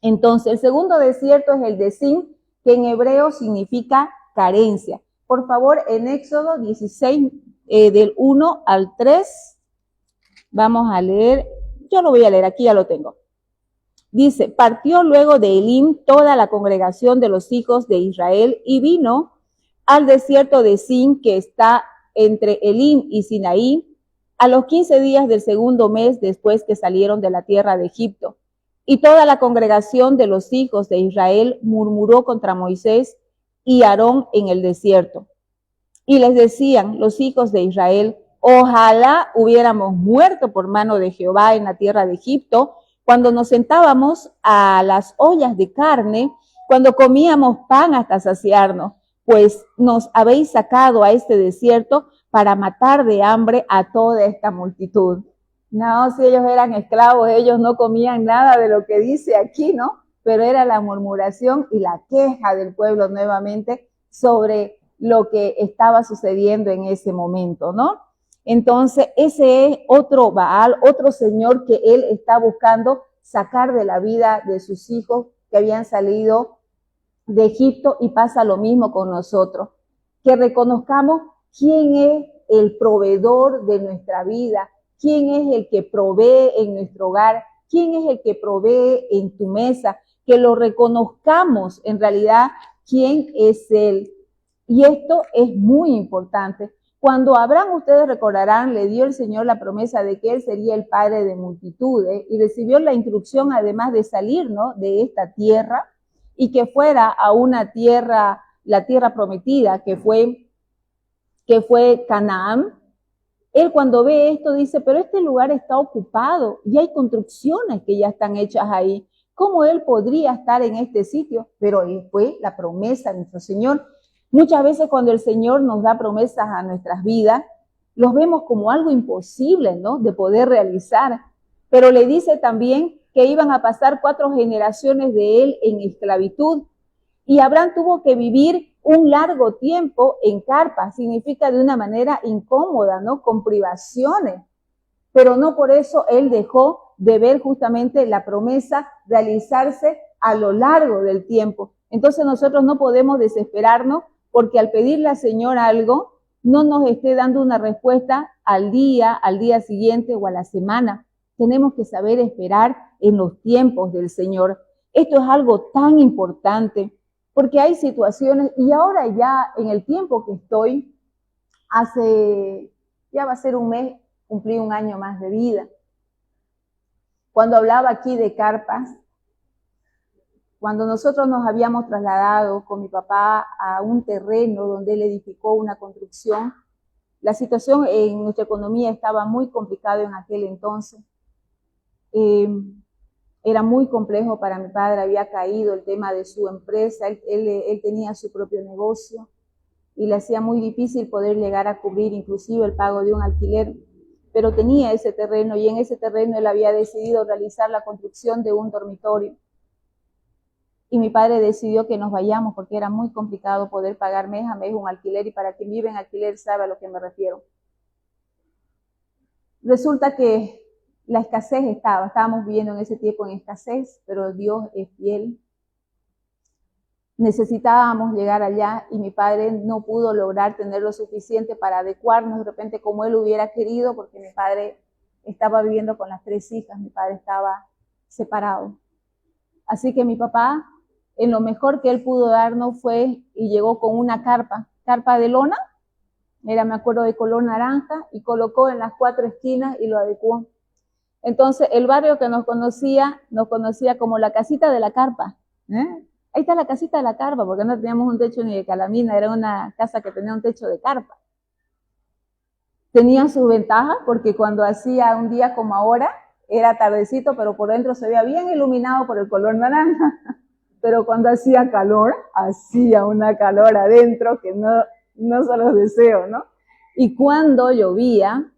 Entonces, el segundo desierto es el de Sin, que en hebreo significa carencia. Por favor, en Éxodo 16, del 1 al 3, vamos a leer, yo lo voy a leer, aquí ya lo tengo. Dice, partió luego de Elim toda la congregación de los hijos de Israel y vino al desierto de Sin, que está entre Elim y Sinaí, a los 15 días del segundo mes después que salieron de la tierra de Egipto. Y toda la congregación de los hijos de Israel murmuró contra Moisés y Aarón en el desierto. Y les decían los hijos de Israel, ojalá hubiéramos muerto por mano de Jehová en la tierra de Egipto, cuando nos sentábamos a las ollas de carne, cuando comíamos pan hasta saciarnos, pues nos habéis sacado a este desierto para matar de hambre a toda esta multitud. No, si ellos eran esclavos, ellos no comían nada de lo que dice aquí, ¿no? Pero era la murmuración y la queja del pueblo nuevamente sobre lo que estaba sucediendo en ese momento, ¿no? Entonces, ese es otro Baal, otro señor que él está buscando sacar de la vida de sus hijos que habían salido de Egipto, y pasa lo mismo con nosotros. Que reconozcamos quién es el proveedor de nuestra vida, quién es el que provee en nuestro hogar, quién es el que provee en tu mesa, que lo reconozcamos en realidad quién es Él. Y esto es muy importante. Cuando Abraham, ustedes recordarán, le dio el Señor la promesa de que Él sería el padre de multitudes y recibió la instrucción además de salir, ¿no?, de esta tierra y que fuera a una tierra, la tierra prometida, que fue Canaán. Él cuando ve esto dice, pero este lugar está ocupado y hay construcciones que ya están hechas ahí. ¿Cómo Él podría estar en este sitio? Pero fue la promesa de nuestro Señor. Muchas veces cuando el Señor nos da promesas a nuestras vidas, los vemos como algo imposible, ¿no?, de poder realizar. Pero le dice también que iban a pasar 4 generaciones de Él en esclavitud. Y Abraham tuvo que vivir un largo tiempo en carpa, significa de una manera incómoda, ¿no?, con privaciones. Pero no por eso él dejó de ver justamente la promesa realizarse a lo largo del tiempo. Entonces nosotros no podemos desesperarnos porque al pedirle al Señor algo, no nos esté dando una respuesta al día siguiente o a la semana. Tenemos que saber esperar en los tiempos del Señor. Esto es algo tan importante, porque hay situaciones, y ahora ya en el tiempo que estoy, ya va a ser un mes, cumplí 1 año más de vida. Cuando hablaba aquí de carpas, cuando nosotros nos habíamos trasladado con mi papá a un terreno donde él edificó una construcción, la situación en nuestra economía estaba muy complicada en aquel entonces. Era muy complejo para mi padre, había caído el tema de su empresa, él tenía su propio negocio y le hacía muy difícil poder llegar a cubrir inclusive el pago de un alquiler, pero tenía ese terreno y en ese terreno él había decidido realizar la construcción de un dormitorio. Y mi padre decidió que nos vayamos porque era muy complicado poder pagar mes a mes un alquiler, y para quien vive en alquiler sabe a lo que me refiero. Resulta que la escasez estábamos viviendo en ese tiempo en escasez, pero Dios es fiel. Necesitábamos llegar allá y mi padre no pudo lograr tener lo suficiente para adecuarnos de repente como él hubiera querido, porque mi padre estaba viviendo con las 3 hijas, mi padre estaba separado. Así que mi papá, en lo mejor que él pudo darnos fue y llegó con una carpa de lona, me acuerdo de color naranja, y colocó en las 4 esquinas y lo adecuó. Entonces el barrio que nos conocía como la casita de la carpa, Ahí está la casita de la carpa, porque no teníamos un techo ni de calamina, era una casa que tenía un techo de carpa. Tenía sus ventajas porque cuando hacía un día como ahora, era tardecito, pero por dentro se veía bien iluminado por el color naranja. Pero cuando hacía calor, hacía una calor adentro que no se los deseo, ¿no? Y cuando llovía,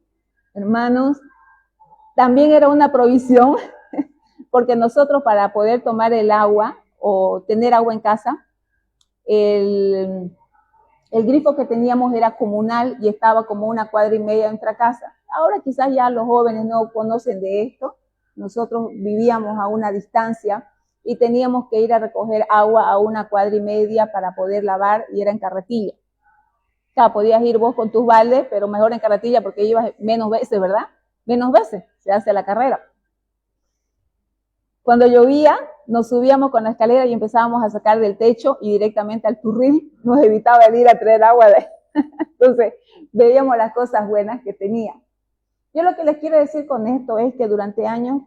hermanos, también era una provisión, porque nosotros para poder tomar el agua o tener agua en casa, el grifo que teníamos era comunal y estaba como 1,5 cuadras de nuestra casa. Ahora quizás ya los jóvenes no conocen de esto. Nosotros vivíamos a una distancia y teníamos que ir a recoger agua a 1,5 cuadras para poder lavar y era en carretilla. Claro, podías ir vos con tus baldes, pero mejor en carretilla porque ibas menos veces, ¿verdad? Menos veces se hace la carrera. Cuando llovía, nos subíamos con la escalera y empezábamos a sacar del techo y directamente al turril nos evitaba el ir a traer agua. Entonces, veíamos las cosas buenas que tenía. Yo lo que les quiero decir con esto es que durante años,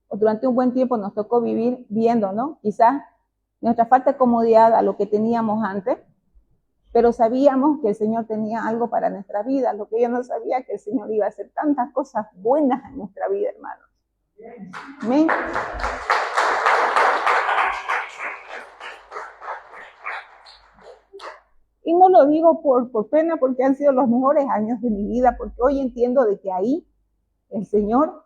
o durante un buen tiempo nos tocó vivir viendo, ¿no? Quizás nuestra falta de comodidad a lo que teníamos antes, pero sabíamos que el Señor tenía algo para nuestra vida. Lo que yo no sabía que el Señor iba a hacer tantas cosas buenas en nuestra vida, hermanos. Amén. Y no lo digo por pena, porque han sido los mejores años de mi vida, porque hoy entiendo de que ahí el Señor,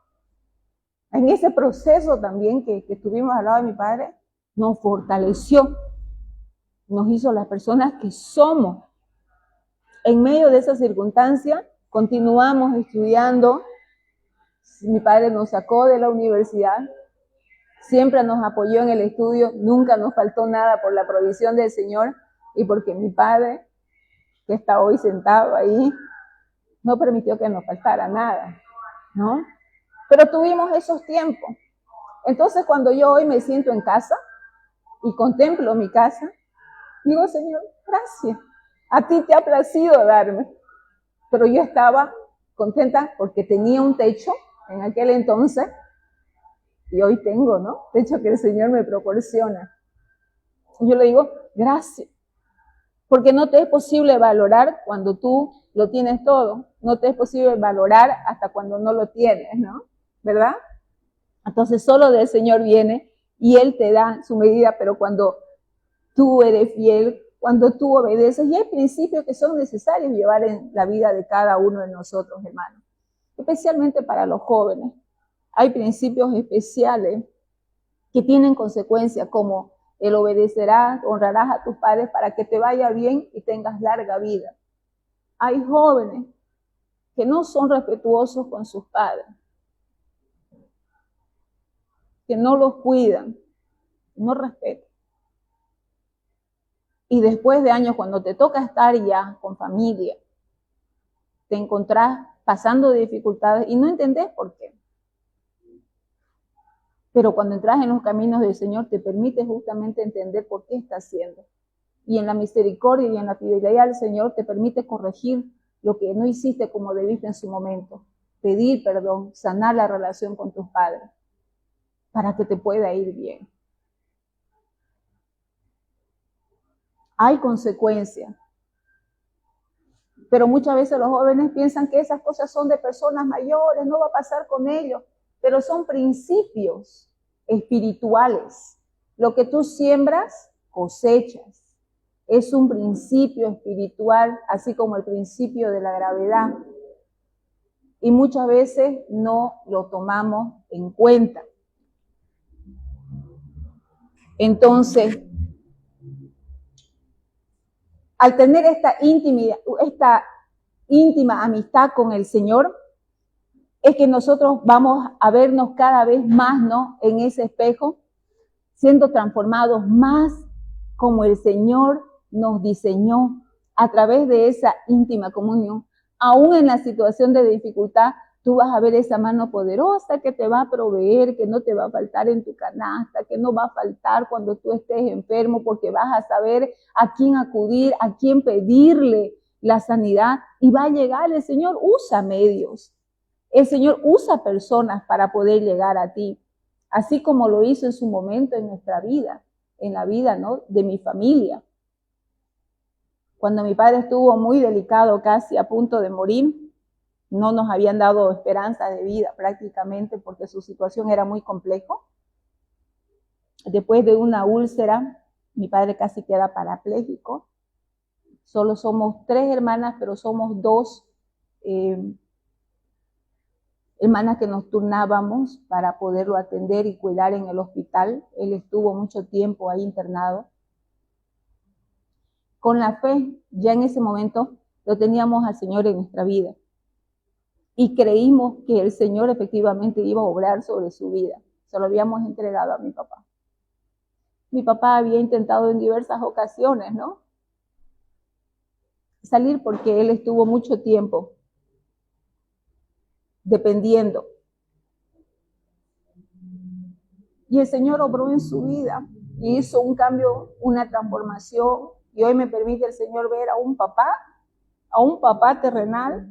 en ese proceso también que estuvimos al lado de mi padre, nos fortaleció, nos hizo las personas que somos. En medio de esa circunstancia, continuamos estudiando. Mi padre nos sacó de la universidad, siempre nos apoyó en el estudio, nunca nos faltó nada por la provisión del Señor y porque mi padre, que está hoy sentado ahí, no permitió que nos faltara nada, ¿no? Pero tuvimos esos tiempos. Entonces, cuando yo hoy me siento en casa y contemplo mi casa, digo, Señor, gracias, a ti te ha placido darme. Pero yo estaba contenta porque tenía un techo en aquel entonces, y hoy tengo, ¿no? Techo que el Señor me proporciona. Yo le digo, gracias, porque no te es posible valorar cuando tú lo tienes todo, no te es posible valorar hasta cuando no lo tienes, ¿no? ¿Verdad? Entonces solo del Señor viene y Él te da su medida, pero cuando tú eres fiel, cuando tú obedeces, y hay principios que son necesarios llevar en la vida de cada uno de nosotros, hermanos, especialmente para los jóvenes. Hay principios especiales que tienen consecuencias, como el obedecerás, honrarás a tus padres para que te vaya bien y tengas larga vida. Hay jóvenes que no son respetuosos con sus padres, que no los cuidan, no respetan. Y después de años, cuando te toca estar ya con familia, te encontrás pasando dificultades y no entendés por qué. Pero cuando entras en los caminos del Señor, te permite justamente entender por qué está haciendo. Y en la misericordia y en la fidelidad del Señor te permite corregir lo que no hiciste como debiste en su momento. Pedir perdón, sanar la relación con tus padres, para que te pueda ir bien. Hay consecuencias. Pero muchas veces los jóvenes piensan que esas cosas son de personas mayores, no va a pasar con ellos. Pero son principios espirituales. Lo que tú siembras, cosechas. Es un principio espiritual, así como el principio de la gravedad. Y muchas veces no lo tomamos en cuenta. Entonces, al tener esta íntima amistad con el Señor, es que nosotros vamos a vernos cada vez más, ¿no? En ese espejo, siendo transformados más como el Señor nos diseñó a través de esa íntima comunión. Aún en la situación de dificultad, tú vas a ver esa mano poderosa que te va a proveer, que no te va a faltar en tu canasta, que no va a faltar cuando tú estés enfermo, porque vas a saber a quién acudir, a quién pedirle la sanidad, y va a llegar. El Señor usa medios. El Señor usa personas para poder llegar a ti, así como lo hizo en su momento en nuestra vida. en la vida, ¿no?, de mi familia. Cuando mi padre estuvo muy delicado, casi a punto de morir, no nos habían dado esperanza de vida prácticamente porque su situación era muy compleja. Después de una úlcera, mi padre casi queda parapléjico. Solo somos 3 hermanas, pero somos 2 hermanas que nos turnábamos para poderlo atender y cuidar en el hospital. Él estuvo mucho tiempo ahí internado. Con la fe, ya en ese momento, lo teníamos al Señor en nuestra vida. Y creímos que el Señor efectivamente iba a obrar sobre su vida. Se lo habíamos entregado a mi papá. Mi papá había intentado en diversas ocasiones, ¿no?, salir porque él estuvo mucho tiempo dependiendo. Y el Señor obró en su vida y hizo un cambio, una transformación. Y hoy me permite el Señor ver a un papá terrenal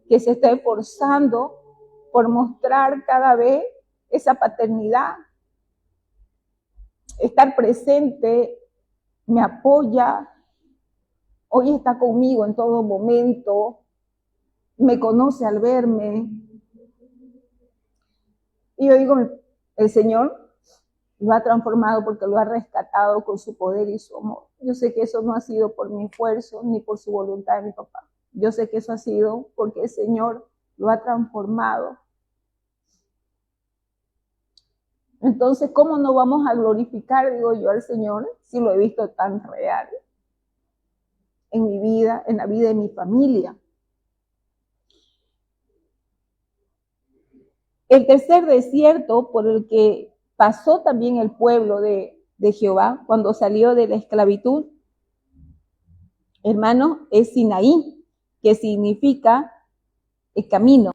que se está esforzando por mostrar cada vez esa paternidad, estar presente, me apoya, hoy está conmigo en todo momento, me conoce al verme. Y yo digo, el Señor lo ha transformado porque lo ha rescatado con su poder y su amor. Yo sé que eso no ha sido por mi esfuerzo ni por su voluntad de mi papá. Yo sé que eso ha sido porque el Señor lo ha transformado. Entonces, ¿cómo no vamos a glorificar, digo yo, al Señor si lo he visto tan real en mi vida, en la vida de mi familia? El tercer desierto por el que pasó también el pueblo de Jehová cuando salió de la esclavitud, hermano, es Sinaí, que significa el camino.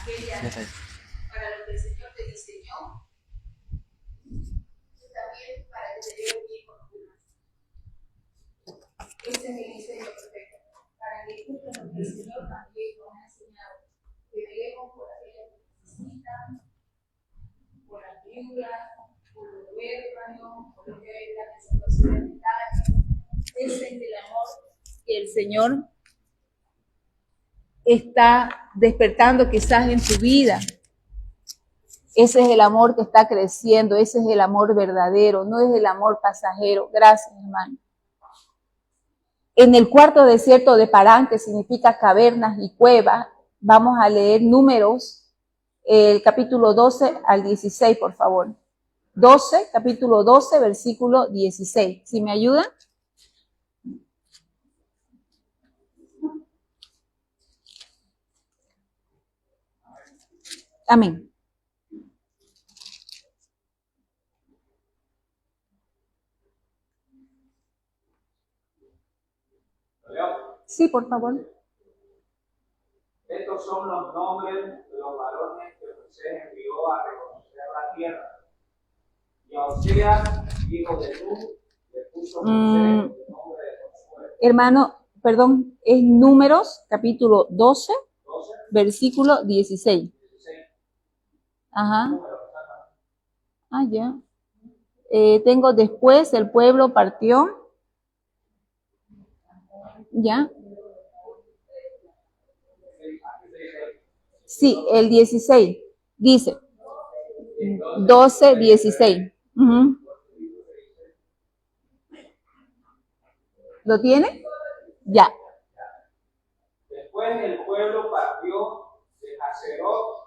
para lo que el Señor te diseñó, también para que te lleves bien con los demás. Ese es el diseño perfecto, para que cumplan lo que el Señor también nos ha enseñado, que velemos por aquellos que necesitan, por las viudas, por los huérfanos, por los que están en situaciones vitales. Ese es el amor que el Señor está despertando quizás en tu vida. Ese es el amor que está creciendo, ese es el amor verdadero, no es el amor pasajero. Gracias, hermano. En el cuarto desierto de Parán, que significa cavernas y cuevas, vamos a leer Números, el capítulo 12 al 16, por favor. 12, capítulo 12, versículo 16. ¿Sí me ayudan? Amén. Sí, por favor. Estos son los nombres de los varones que Moisés envió a reconocer la tierra. Y a Oseas, hijo de Nun, le puso Moisés el nombre de Josué. Hermano, perdón, es Números, capítulo 12, versículo 16. Ajá. Ah, ya. Tengo después, el pueblo partió. ¿Ya? Sí, el 16. Dice. 12, 16. Uh-huh. ¿Lo tiene? Ya. Después el pueblo partió de Haserot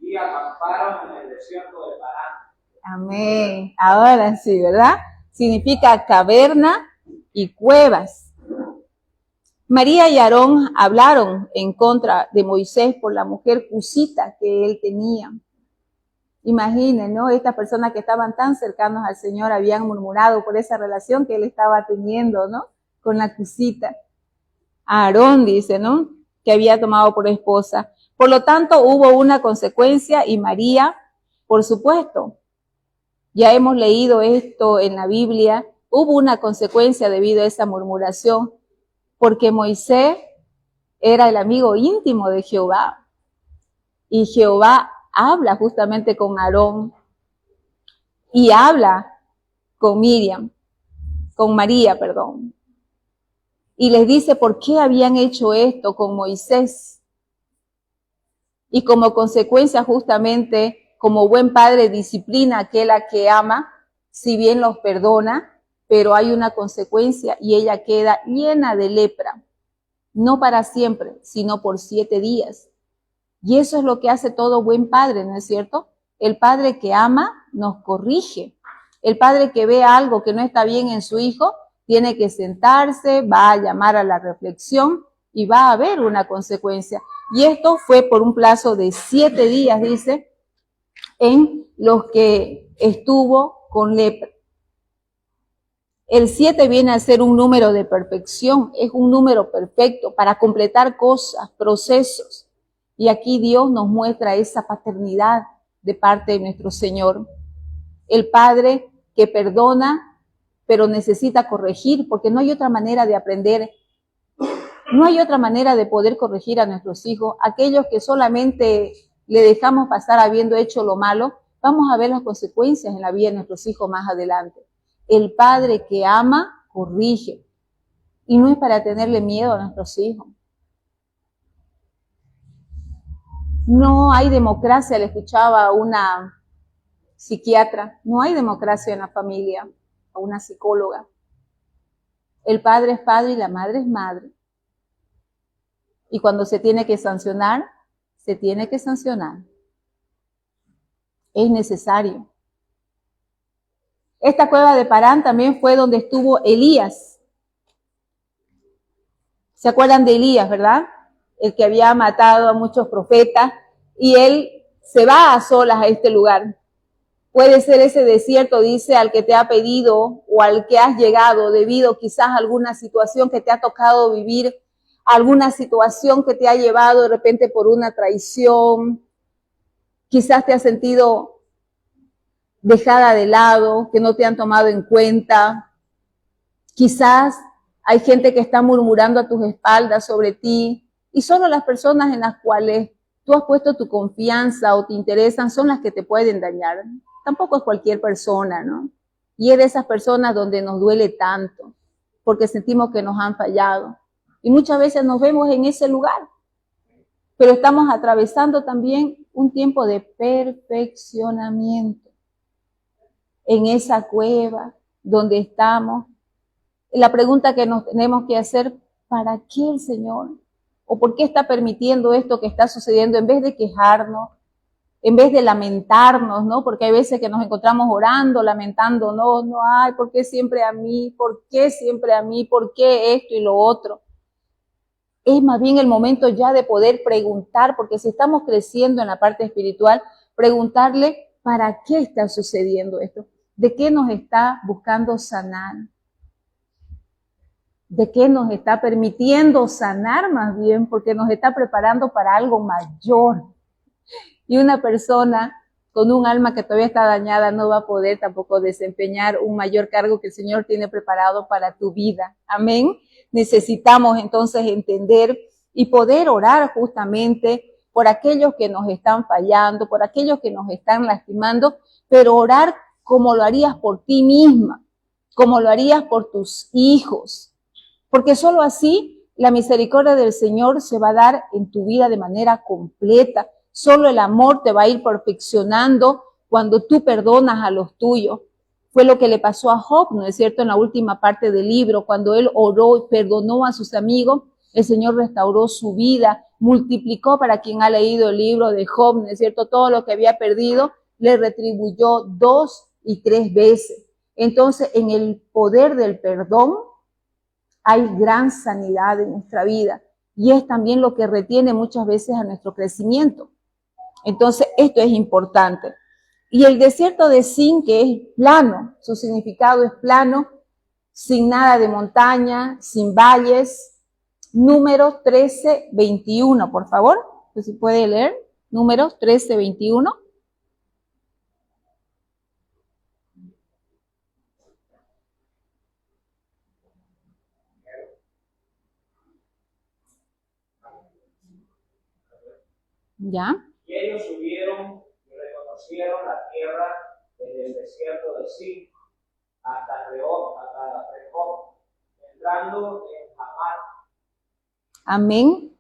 y acamparon en el desierto de Parán. Amén. Ahora sí, ¿verdad? Significa caverna y cuevas. María y Aarón hablaron en contra de Moisés por la mujer cusita que él tenía. Imaginen, ¿no? Estas personas que estaban tan cercanos al Señor habían murmurado por esa relación que él estaba teniendo, ¿no? Con la cusita. Aarón dice, ¿no? Que había tomado por esposa. Por lo tanto, hubo una consecuencia y María, por supuesto, ya hemos leído esto en la Biblia, hubo una consecuencia debido a esa murmuración, porque Moisés era el amigo íntimo de Jehová. Y Jehová habla justamente con Aarón y habla con María, perdón. Y les dice por qué habían hecho esto con Moisés. Y como consecuencia, justamente, como buen padre, disciplina a aquella que ama, si bien los perdona, pero hay una consecuencia y ella queda llena de lepra. No para siempre, sino por 7 días. Y eso es lo que hace todo buen padre, ¿no es cierto? El padre que ama nos corrige. El padre que ve algo que no está bien en su hijo, tiene que sentarse, va a llamar a la reflexión y va a haber una consecuencia. Y esto fue por un plazo de 7 días, dice, en los que estuvo con lepra. El 7 viene a ser un número de perfección, es un número perfecto para completar cosas, procesos. Y aquí Dios nos muestra esa paternidad de parte de nuestro Señor. El Padre que perdona, pero necesita corregir, porque no hay otra manera de aprender. No hay otra manera de poder corregir a nuestros hijos. Aquellos que solamente le dejamos pasar habiendo hecho lo malo, vamos a ver las consecuencias en la vida de nuestros hijos más adelante. El padre que ama, corrige. Y no es para tenerle miedo a nuestros hijos. No hay democracia, le escuchaba a una psiquiatra, no hay democracia en la familia, a una psicóloga. El padre es padre y la madre es madre. Y cuando se tiene que sancionar, se tiene que sancionar. Es necesario. Esta cueva de Parán también fue donde estuvo Elías. ¿Se acuerdan de Elías, verdad? El que había matado a muchos profetas y él se va a solas a este lugar. Puede ser ese desierto, dice, al que te ha pedido o al que has llegado debido quizás a alguna situación que te ha tocado vivir, alguna situación que te ha llevado de repente por una traición, quizás te has sentido dejada de lado, que no te han tomado en cuenta, quizás hay gente que está murmurando a tus espaldas sobre ti y solo las personas en las cuales tú has puesto tu confianza o te interesan son las que te pueden dañar. Tampoco es cualquier persona, ¿no? Y es de esas personas donde nos duele tanto, porque sentimos que nos han fallado. Y muchas veces nos vemos en ese lugar, pero estamos atravesando también un tiempo de perfeccionamiento. En esa cueva donde estamos, la pregunta que nos tenemos que hacer, ¿para qué el Señor? ¿O por qué está permitiendo esto que está sucediendo? En vez de quejarnos, en vez de lamentarnos, ¿no? Porque hay veces que nos encontramos orando, lamentando, no, ay, ¿por qué siempre a mí? ¿Por qué siempre a mí? ¿Por qué esto y lo otro? Es más bien el momento ya de poder preguntar, porque si estamos creciendo en la parte espiritual, preguntarle, ¿para qué está sucediendo esto? ¿De qué nos está buscando sanar? ¿De qué nos está permitiendo sanar más bien? Porque nos está preparando para algo mayor. Y una persona con un alma que todavía está dañada no va a poder tampoco desempeñar un mayor cargo que el Señor tiene preparado para tu vida. Amén. Necesitamos entonces entender y poder orar justamente por aquellos que nos están fallando, por aquellos que nos están lastimando, pero orar como lo harías por ti misma, como lo harías por tus hijos. Porque solo así la misericordia del Señor se va a dar en tu vida de manera completa. Solo el amor te va a ir perfeccionando cuando tú perdonas a los tuyos. Fue lo que le pasó a Job, ¿no es cierto? En la última parte del libro, cuando él oró y perdonó a sus amigos, el Señor restauró su vida, multiplicó para quien ha leído el libro de Job, ¿no es cierto? Todo lo que había perdido le retribuyó 2 y 3 veces. Entonces, en el poder del perdón, hay gran sanidad en nuestra vida y es también lo que retiene muchas veces a nuestro crecimiento. Entonces, esto es importante. Y el desierto de Sin, que es plano, su significado es plano, sin nada de montaña, sin valles. Números 13, 21, por favor, si puede leer. Números 13, 21. ¿Ya? Y ellos subieron y reconocieron la tierra desde el desierto de Sin hasta Rehob, entrando en Hamar. Amén.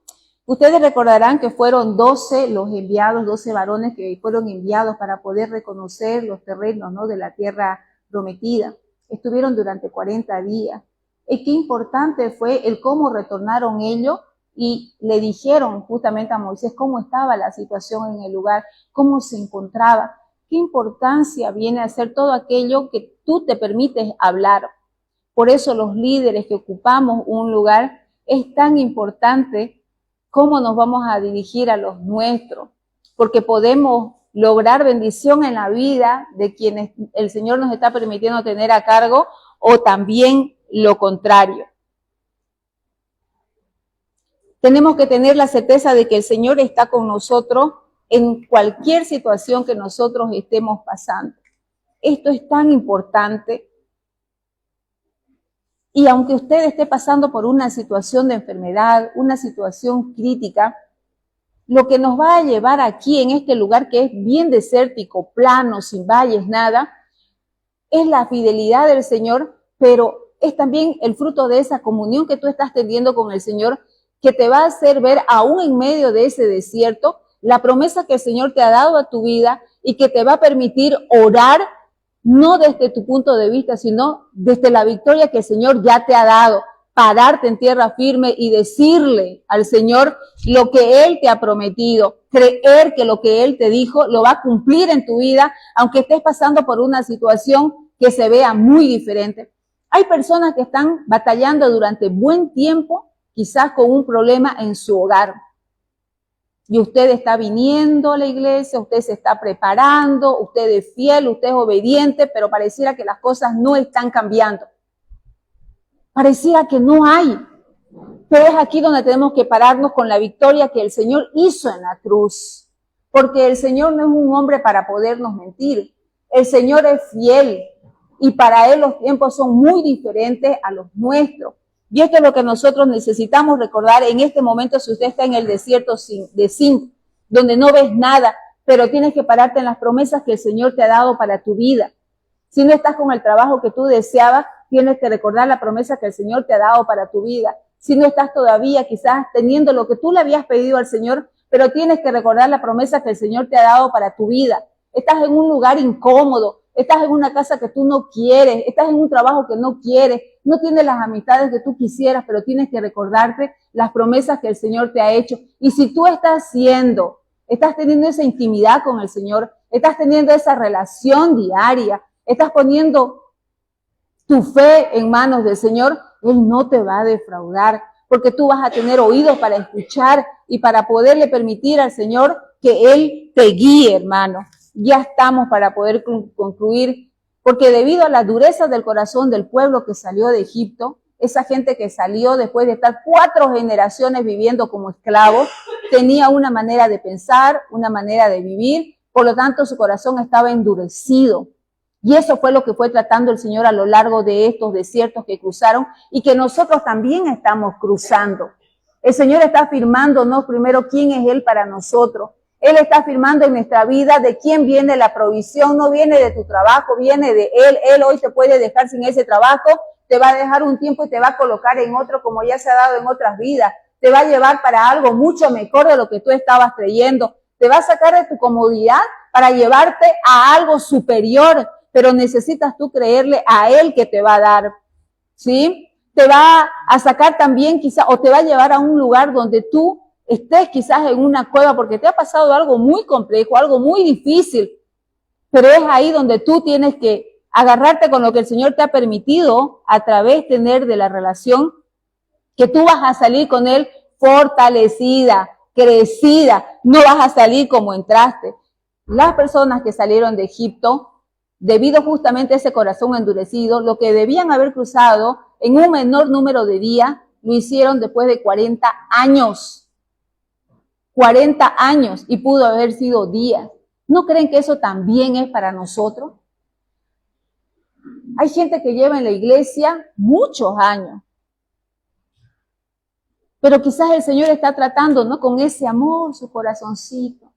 Ustedes recordarán que fueron 12 los enviados, 12 varones que fueron enviados para poder reconocer los terrenos, ¿no?, de la tierra prometida. Estuvieron durante 40 días. Y qué importante fue el cómo retornaron ellos y le dijeron justamente a Moisés cómo estaba la situación en el lugar, cómo se encontraba. Qué importancia viene a ser todo aquello que tú te permites hablar. Por eso los líderes que ocupamos un lugar, es tan importante cómo nos vamos a dirigir a los nuestros, porque podemos lograr bendición en la vida de quienes el Señor nos está permitiendo tener a cargo, o también lo contrario. Tenemos que tener la certeza de que el Señor está con nosotros en cualquier situación que nosotros estemos pasando. Esto es tan importante. Y aunque usted esté pasando por una situación de enfermedad, una situación crítica, lo que nos va a llevar aquí en este lugar que es bien desértico, plano, sin valles, nada, es la fidelidad del Señor, pero es también el fruto de esa comunión que tú estás teniendo con el Señor, que te va a hacer ver aún en medio de ese desierto la promesa que el Señor te ha dado a tu vida y que te va a permitir orar no desde tu punto de vista, sino desde la victoria que el Señor ya te ha dado, pararte en tierra firme y decirle al Señor lo que Él te ha prometido, creer que lo que Él te dijo lo va a cumplir en tu vida, aunque estés pasando por una situación que se vea muy diferente. Hay personas que están batallando durante buen tiempo, quizás con un problema en su hogar. Y usted está viniendo a la iglesia, usted se está preparando, usted es fiel, usted es obediente, pero pareciera que las cosas no están cambiando. Pareciera que no hay Pero es aquí donde tenemos que pararnos con la victoria que el Señor hizo en la cruz. Porque el Señor no es un hombre para podernos mentir. El Señor es fiel y para Él los tiempos son muy diferentes a los nuestros. Y esto es lo que nosotros necesitamos recordar en este momento si usted está en el desierto de Sin, donde no ves nada, pero tienes que pararte en las promesas que el Señor te ha dado para tu vida. Si no estás con el trabajo que tú deseabas, tienes que recordar la promesa que el Señor te ha dado para tu vida. Si no estás todavía quizás teniendo lo que tú le habías pedido al Señor, pero tienes que recordar la promesa que el Señor te ha dado para tu vida. Estás en un lugar incómodo, estás en una casa que tú no quieres, estás en un trabajo que no quieres, no tienes las amistades que tú quisieras, pero tienes que recordarte las promesas que el Señor te ha hecho. Y si tú estás teniendo esa intimidad con el Señor, estás teniendo esa relación diaria, estás poniendo tu fe en manos del Señor, Él no te va a defraudar, porque tú vas a tener oídos para escuchar y para poderle permitir al Señor que Él te guíe, hermano. Ya estamos para poder concluir, porque debido a la dureza del corazón del pueblo que salió de Egipto, esa gente que salió después de estar 4 generaciones viviendo como esclavos, tenía una manera de pensar, una manera de vivir, por lo tanto su corazón estaba endurecido. Y eso fue lo que fue tratando el Señor a lo largo de estos desiertos que cruzaron y que nosotros también estamos cruzando. El Señor está afirmándonos primero quién es Él para nosotros. Él está afirmando en nuestra vida de quién viene la provisión, no viene de tu trabajo, viene de Él. Él hoy te puede dejar sin ese trabajo, te va a dejar un tiempo y te va a colocar en otro como ya se ha dado en otras vidas. Te va a llevar para algo mucho mejor de lo que tú estabas creyendo. Te va a sacar de tu comodidad para llevarte a algo superior, pero necesitas tú creerle a Él que te va a dar, ¿sí? Te va a sacar también quizás, o te va a llevar a un lugar donde tú estés quizás en una cueva porque te ha pasado algo muy complejo, algo muy difícil, pero es ahí donde tú tienes que agarrarte con lo que el Señor te ha permitido a través de tener de la relación, que tú vas a salir con Él fortalecida, crecida, no vas a salir como entraste. Las personas que salieron de Egipto, debido justamente a ese corazón endurecido, lo que debían haber cruzado en un menor número de días, lo hicieron después de 40 años. 40 años y pudo haber sido días. ¿No creen que eso también es para nosotros? Hay gente que lleva en la iglesia muchos años, pero quizás el Señor está tratando, ¿no?, con ese amor, su corazoncito,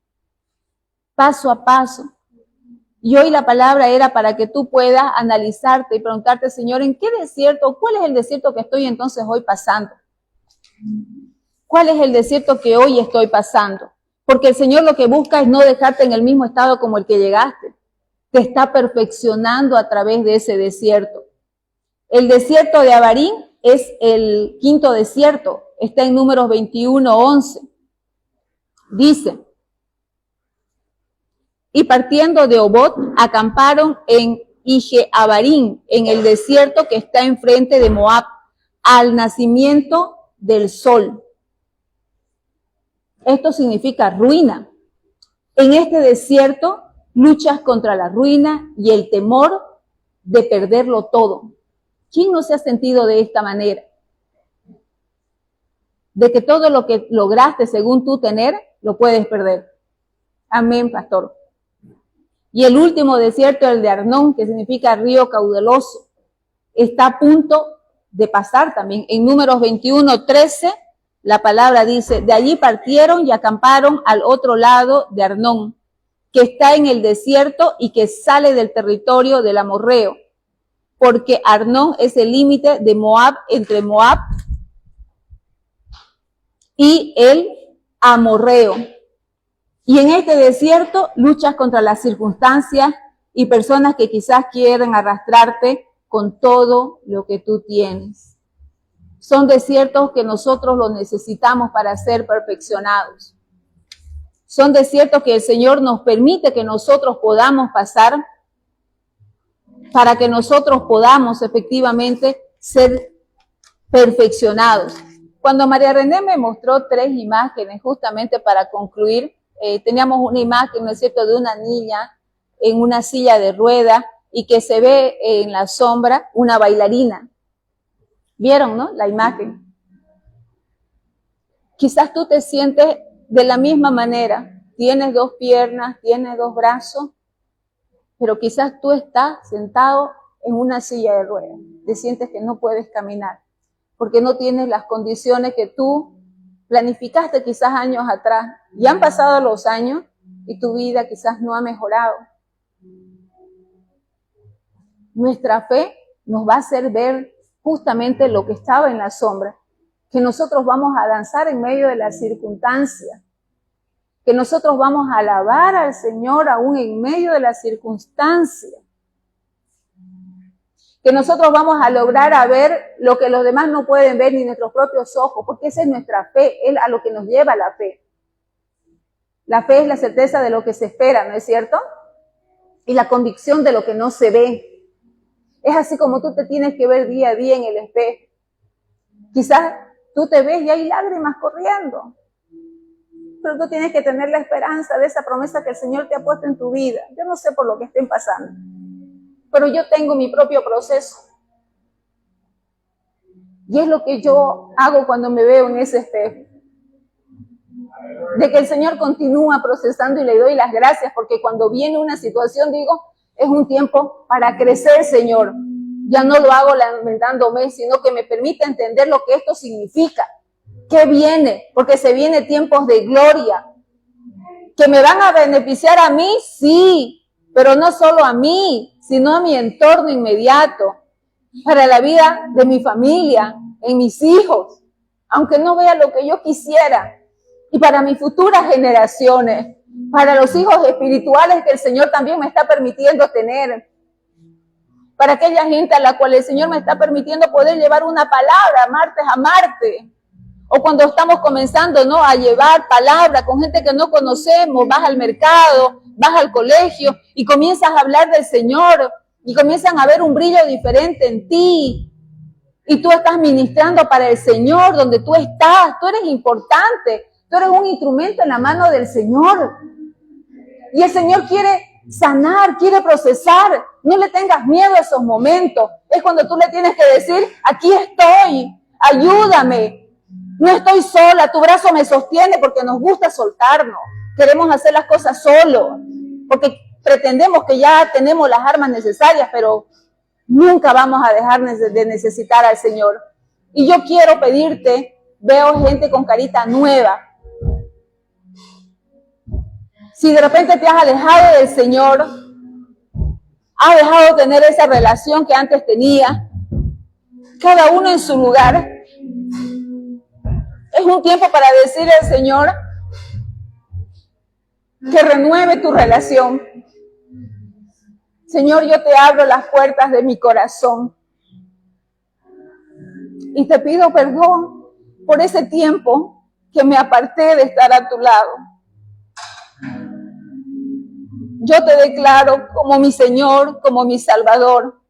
paso a paso. Y hoy la palabra era para que tú puedas analizarte y preguntarte, Señor, ¿en qué desierto? ¿Cuál es el desierto que estoy entonces hoy pasando? ¿Cuál es el desierto que hoy estoy pasando? Porque el Señor lo que busca es no dejarte en el mismo estado como el que llegaste. Te está perfeccionando a través de ese desierto. El desierto de Abarín es el 5º desierto. Está en Números 21:11. Dice: y partiendo de Obot, acamparon en Ije-Abarín, en el desierto que está enfrente de Moab, al nacimiento del sol. Esto significa ruina. En este desierto luchas contra la ruina y el temor de perderlo todo. ¿Quién no se ha sentido de esta manera? De que todo lo que lograste según tú tener, lo puedes perder. Amén, pastor. Y el último desierto, el de Arnón, que significa río caudaloso, está a punto de pasar también. En Números 21:13, la palabra dice: de allí partieron y acamparon al otro lado de Arnón, que está en el desierto y que sale del territorio del amorreo, porque Arnón es el límite de Moab, entre Moab y el amorreo. Y en este desierto luchas contra las circunstancias y personas que quizás quieren arrastrarte con todo lo que tú tienes. Son desiertos que nosotros los necesitamos para ser perfeccionados. Son desiertos que el Señor nos permite que nosotros podamos pasar para que nosotros podamos efectivamente ser perfeccionados. Cuando María René me mostró 3 imágenes justamente para concluir, teníamos una imagen, ¿no es cierto?, de una niña en una silla de ruedas y que se ve en la sombra una bailarina. ¿Vieron, no?, la imagen? Quizás tú te sientes de la misma manera. Tienes 2 piernas, tienes 2 brazos, pero quizás tú estás sentado en una silla de ruedas. Te sientes que no puedes caminar porque no tienes las condiciones que tú planificaste quizás años atrás. Ya han pasado los años y tu vida quizás no ha mejorado. Nuestra fe nos va a hacer ver justamente lo que estaba en la sombra, que nosotros vamos a danzar en medio de las circunstancias, que nosotros vamos a alabar al Señor aún en medio de las circunstancias, que nosotros vamos a lograr a ver lo que los demás no pueden ver ni nuestros propios ojos, porque esa es nuestra fe, es a lo que nos lleva la fe. La fe es la certeza de lo que se espera, ¿no es cierto? Y la convicción de lo que no se ve. Es así como tú te tienes que ver día a día en el espejo. Quizás tú te ves y hay lágrimas corriendo, pero tú tienes que tener la esperanza de esa promesa que el Señor te ha puesto en tu vida. Yo no sé por lo que estén pasando, pero yo tengo mi propio proceso. Y es lo que yo hago cuando me veo en ese espejo. De que el Señor continúa procesando y le doy las gracias, porque cuando viene una situación digo, es un tiempo para crecer, Señor. Ya no lo hago lamentándome, sino que me permite entender lo que esto significa. ¿Qué viene? Porque se vienen tiempos de gloria. ¿Que me van a beneficiar a mí? Sí, pero no solo a mí, sino a mi entorno inmediato, para la vida de mi familia, en mis hijos, aunque no vea lo que yo quisiera, y para mis futuras generaciones, para los hijos espirituales que el Señor también me está permitiendo tener, para aquella gente a la cual el Señor me está permitiendo poder llevar una palabra martes a martes, o cuando estamos comenzando, ¿no?, a llevar palabra con gente que no conocemos, vas al mercado, vas al colegio y comienzas a hablar del Señor y comienzan a ver un brillo diferente en ti y tú estás ministrando para el Señor donde tú estás. Tú eres importante, tú eres un instrumento en la mano del Señor y el Señor quiere sanar, quiere procesar. No le tengas miedo a esos momentos. Es cuando tú le tienes que decir, aquí estoy, ayúdame. No estoy sola, tu brazo me sostiene, porque nos gusta soltarnos. Queremos hacer las cosas solos, porque pretendemos que ya tenemos las armas necesarias, pero nunca vamos a dejar de necesitar al Señor. Y yo quiero pedirte, veo gente con carita nueva. Si de repente te has alejado del Señor, has dejado de tener esa relación que antes tenía, cada uno en su lugar, es un tiempo para decirle al Señor que renueve tu relación. Señor, yo te abro las puertas de mi corazón y te pido perdón por ese tiempo que me aparté de estar a tu lado. Yo te declaro como mi Señor, como mi Salvador.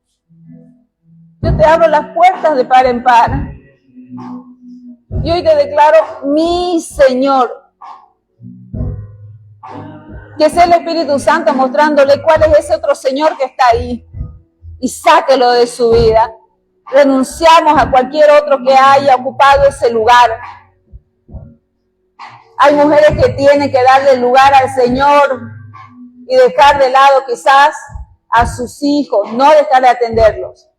Yo te abro las puertas de par en par. Y hoy te declaro mi Señor. Que sea el Espíritu Santo mostrándole cuál es ese otro Señor que está ahí. Y sáquelo de su vida. Renunciamos a cualquier otro que haya ocupado ese lugar. Hay mujeres que tienen que darle lugar al Señor y dejar de lado quizás a sus hijos, no dejar de atenderlos.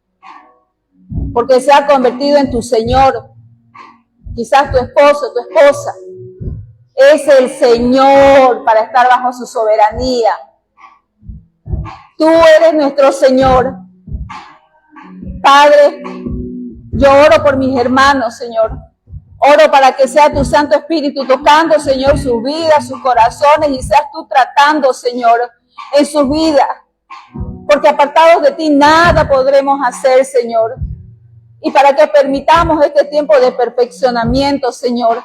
Porque se ha convertido en tu Señor. Quizás tu esposo, tu esposa, es el Señor para estar bajo su soberanía. Tú eres nuestro Señor. Padre, yo oro por mis hermanos, Señor. Oro para que sea tu Santo Espíritu tocando, Señor, sus vidas, sus corazones, y seas tú tratando, Señor, en sus vidas. Porque apartados de ti nada podremos hacer, Señor. Y para que permitamos este tiempo de perfeccionamiento, Señor,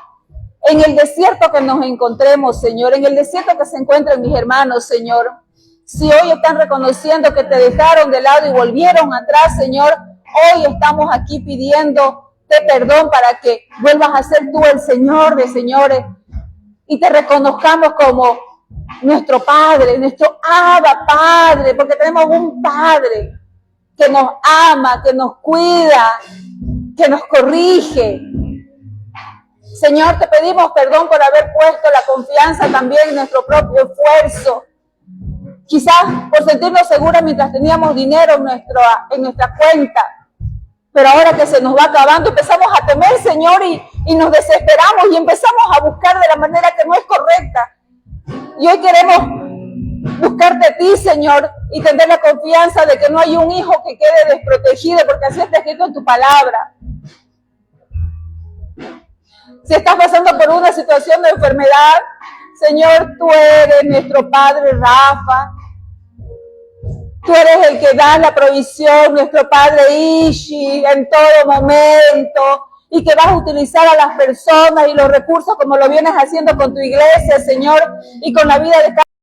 en el desierto que nos encontremos, Señor, en el desierto que se encuentran mis hermanos, Señor, si hoy están reconociendo que te dejaron de lado y volvieron atrás, Señor, hoy estamos aquí pidiéndote perdón para que vuelvas a ser tú el Señor de señores y te reconozcamos como nuestro Padre, nuestro Abba Padre, porque tenemos un Padre que nos ama, que nos cuida, que nos corrige. Señor, te pedimos perdón por haber puesto la confianza también en nuestro propio esfuerzo. Quizás por sentirnos seguras mientras teníamos dinero en nuestra cuenta. Pero ahora que se nos va acabando, empezamos a temer, Señor, y nos desesperamos y empezamos a buscar de la manera que no es correcta. Y hoy queremos buscarte a ti, Señor, y tener la confianza de que no hay un hijo que quede desprotegido, porque así está escrito en tu palabra. Si estás pasando por una situación de enfermedad, Señor, tú eres nuestro Padre Rafa. Tú eres el que da la provisión, nuestro Padre Ishi, en todo momento, y que vas a utilizar a las personas y los recursos como lo vienes haciendo con tu iglesia, Señor, y con la vida de cada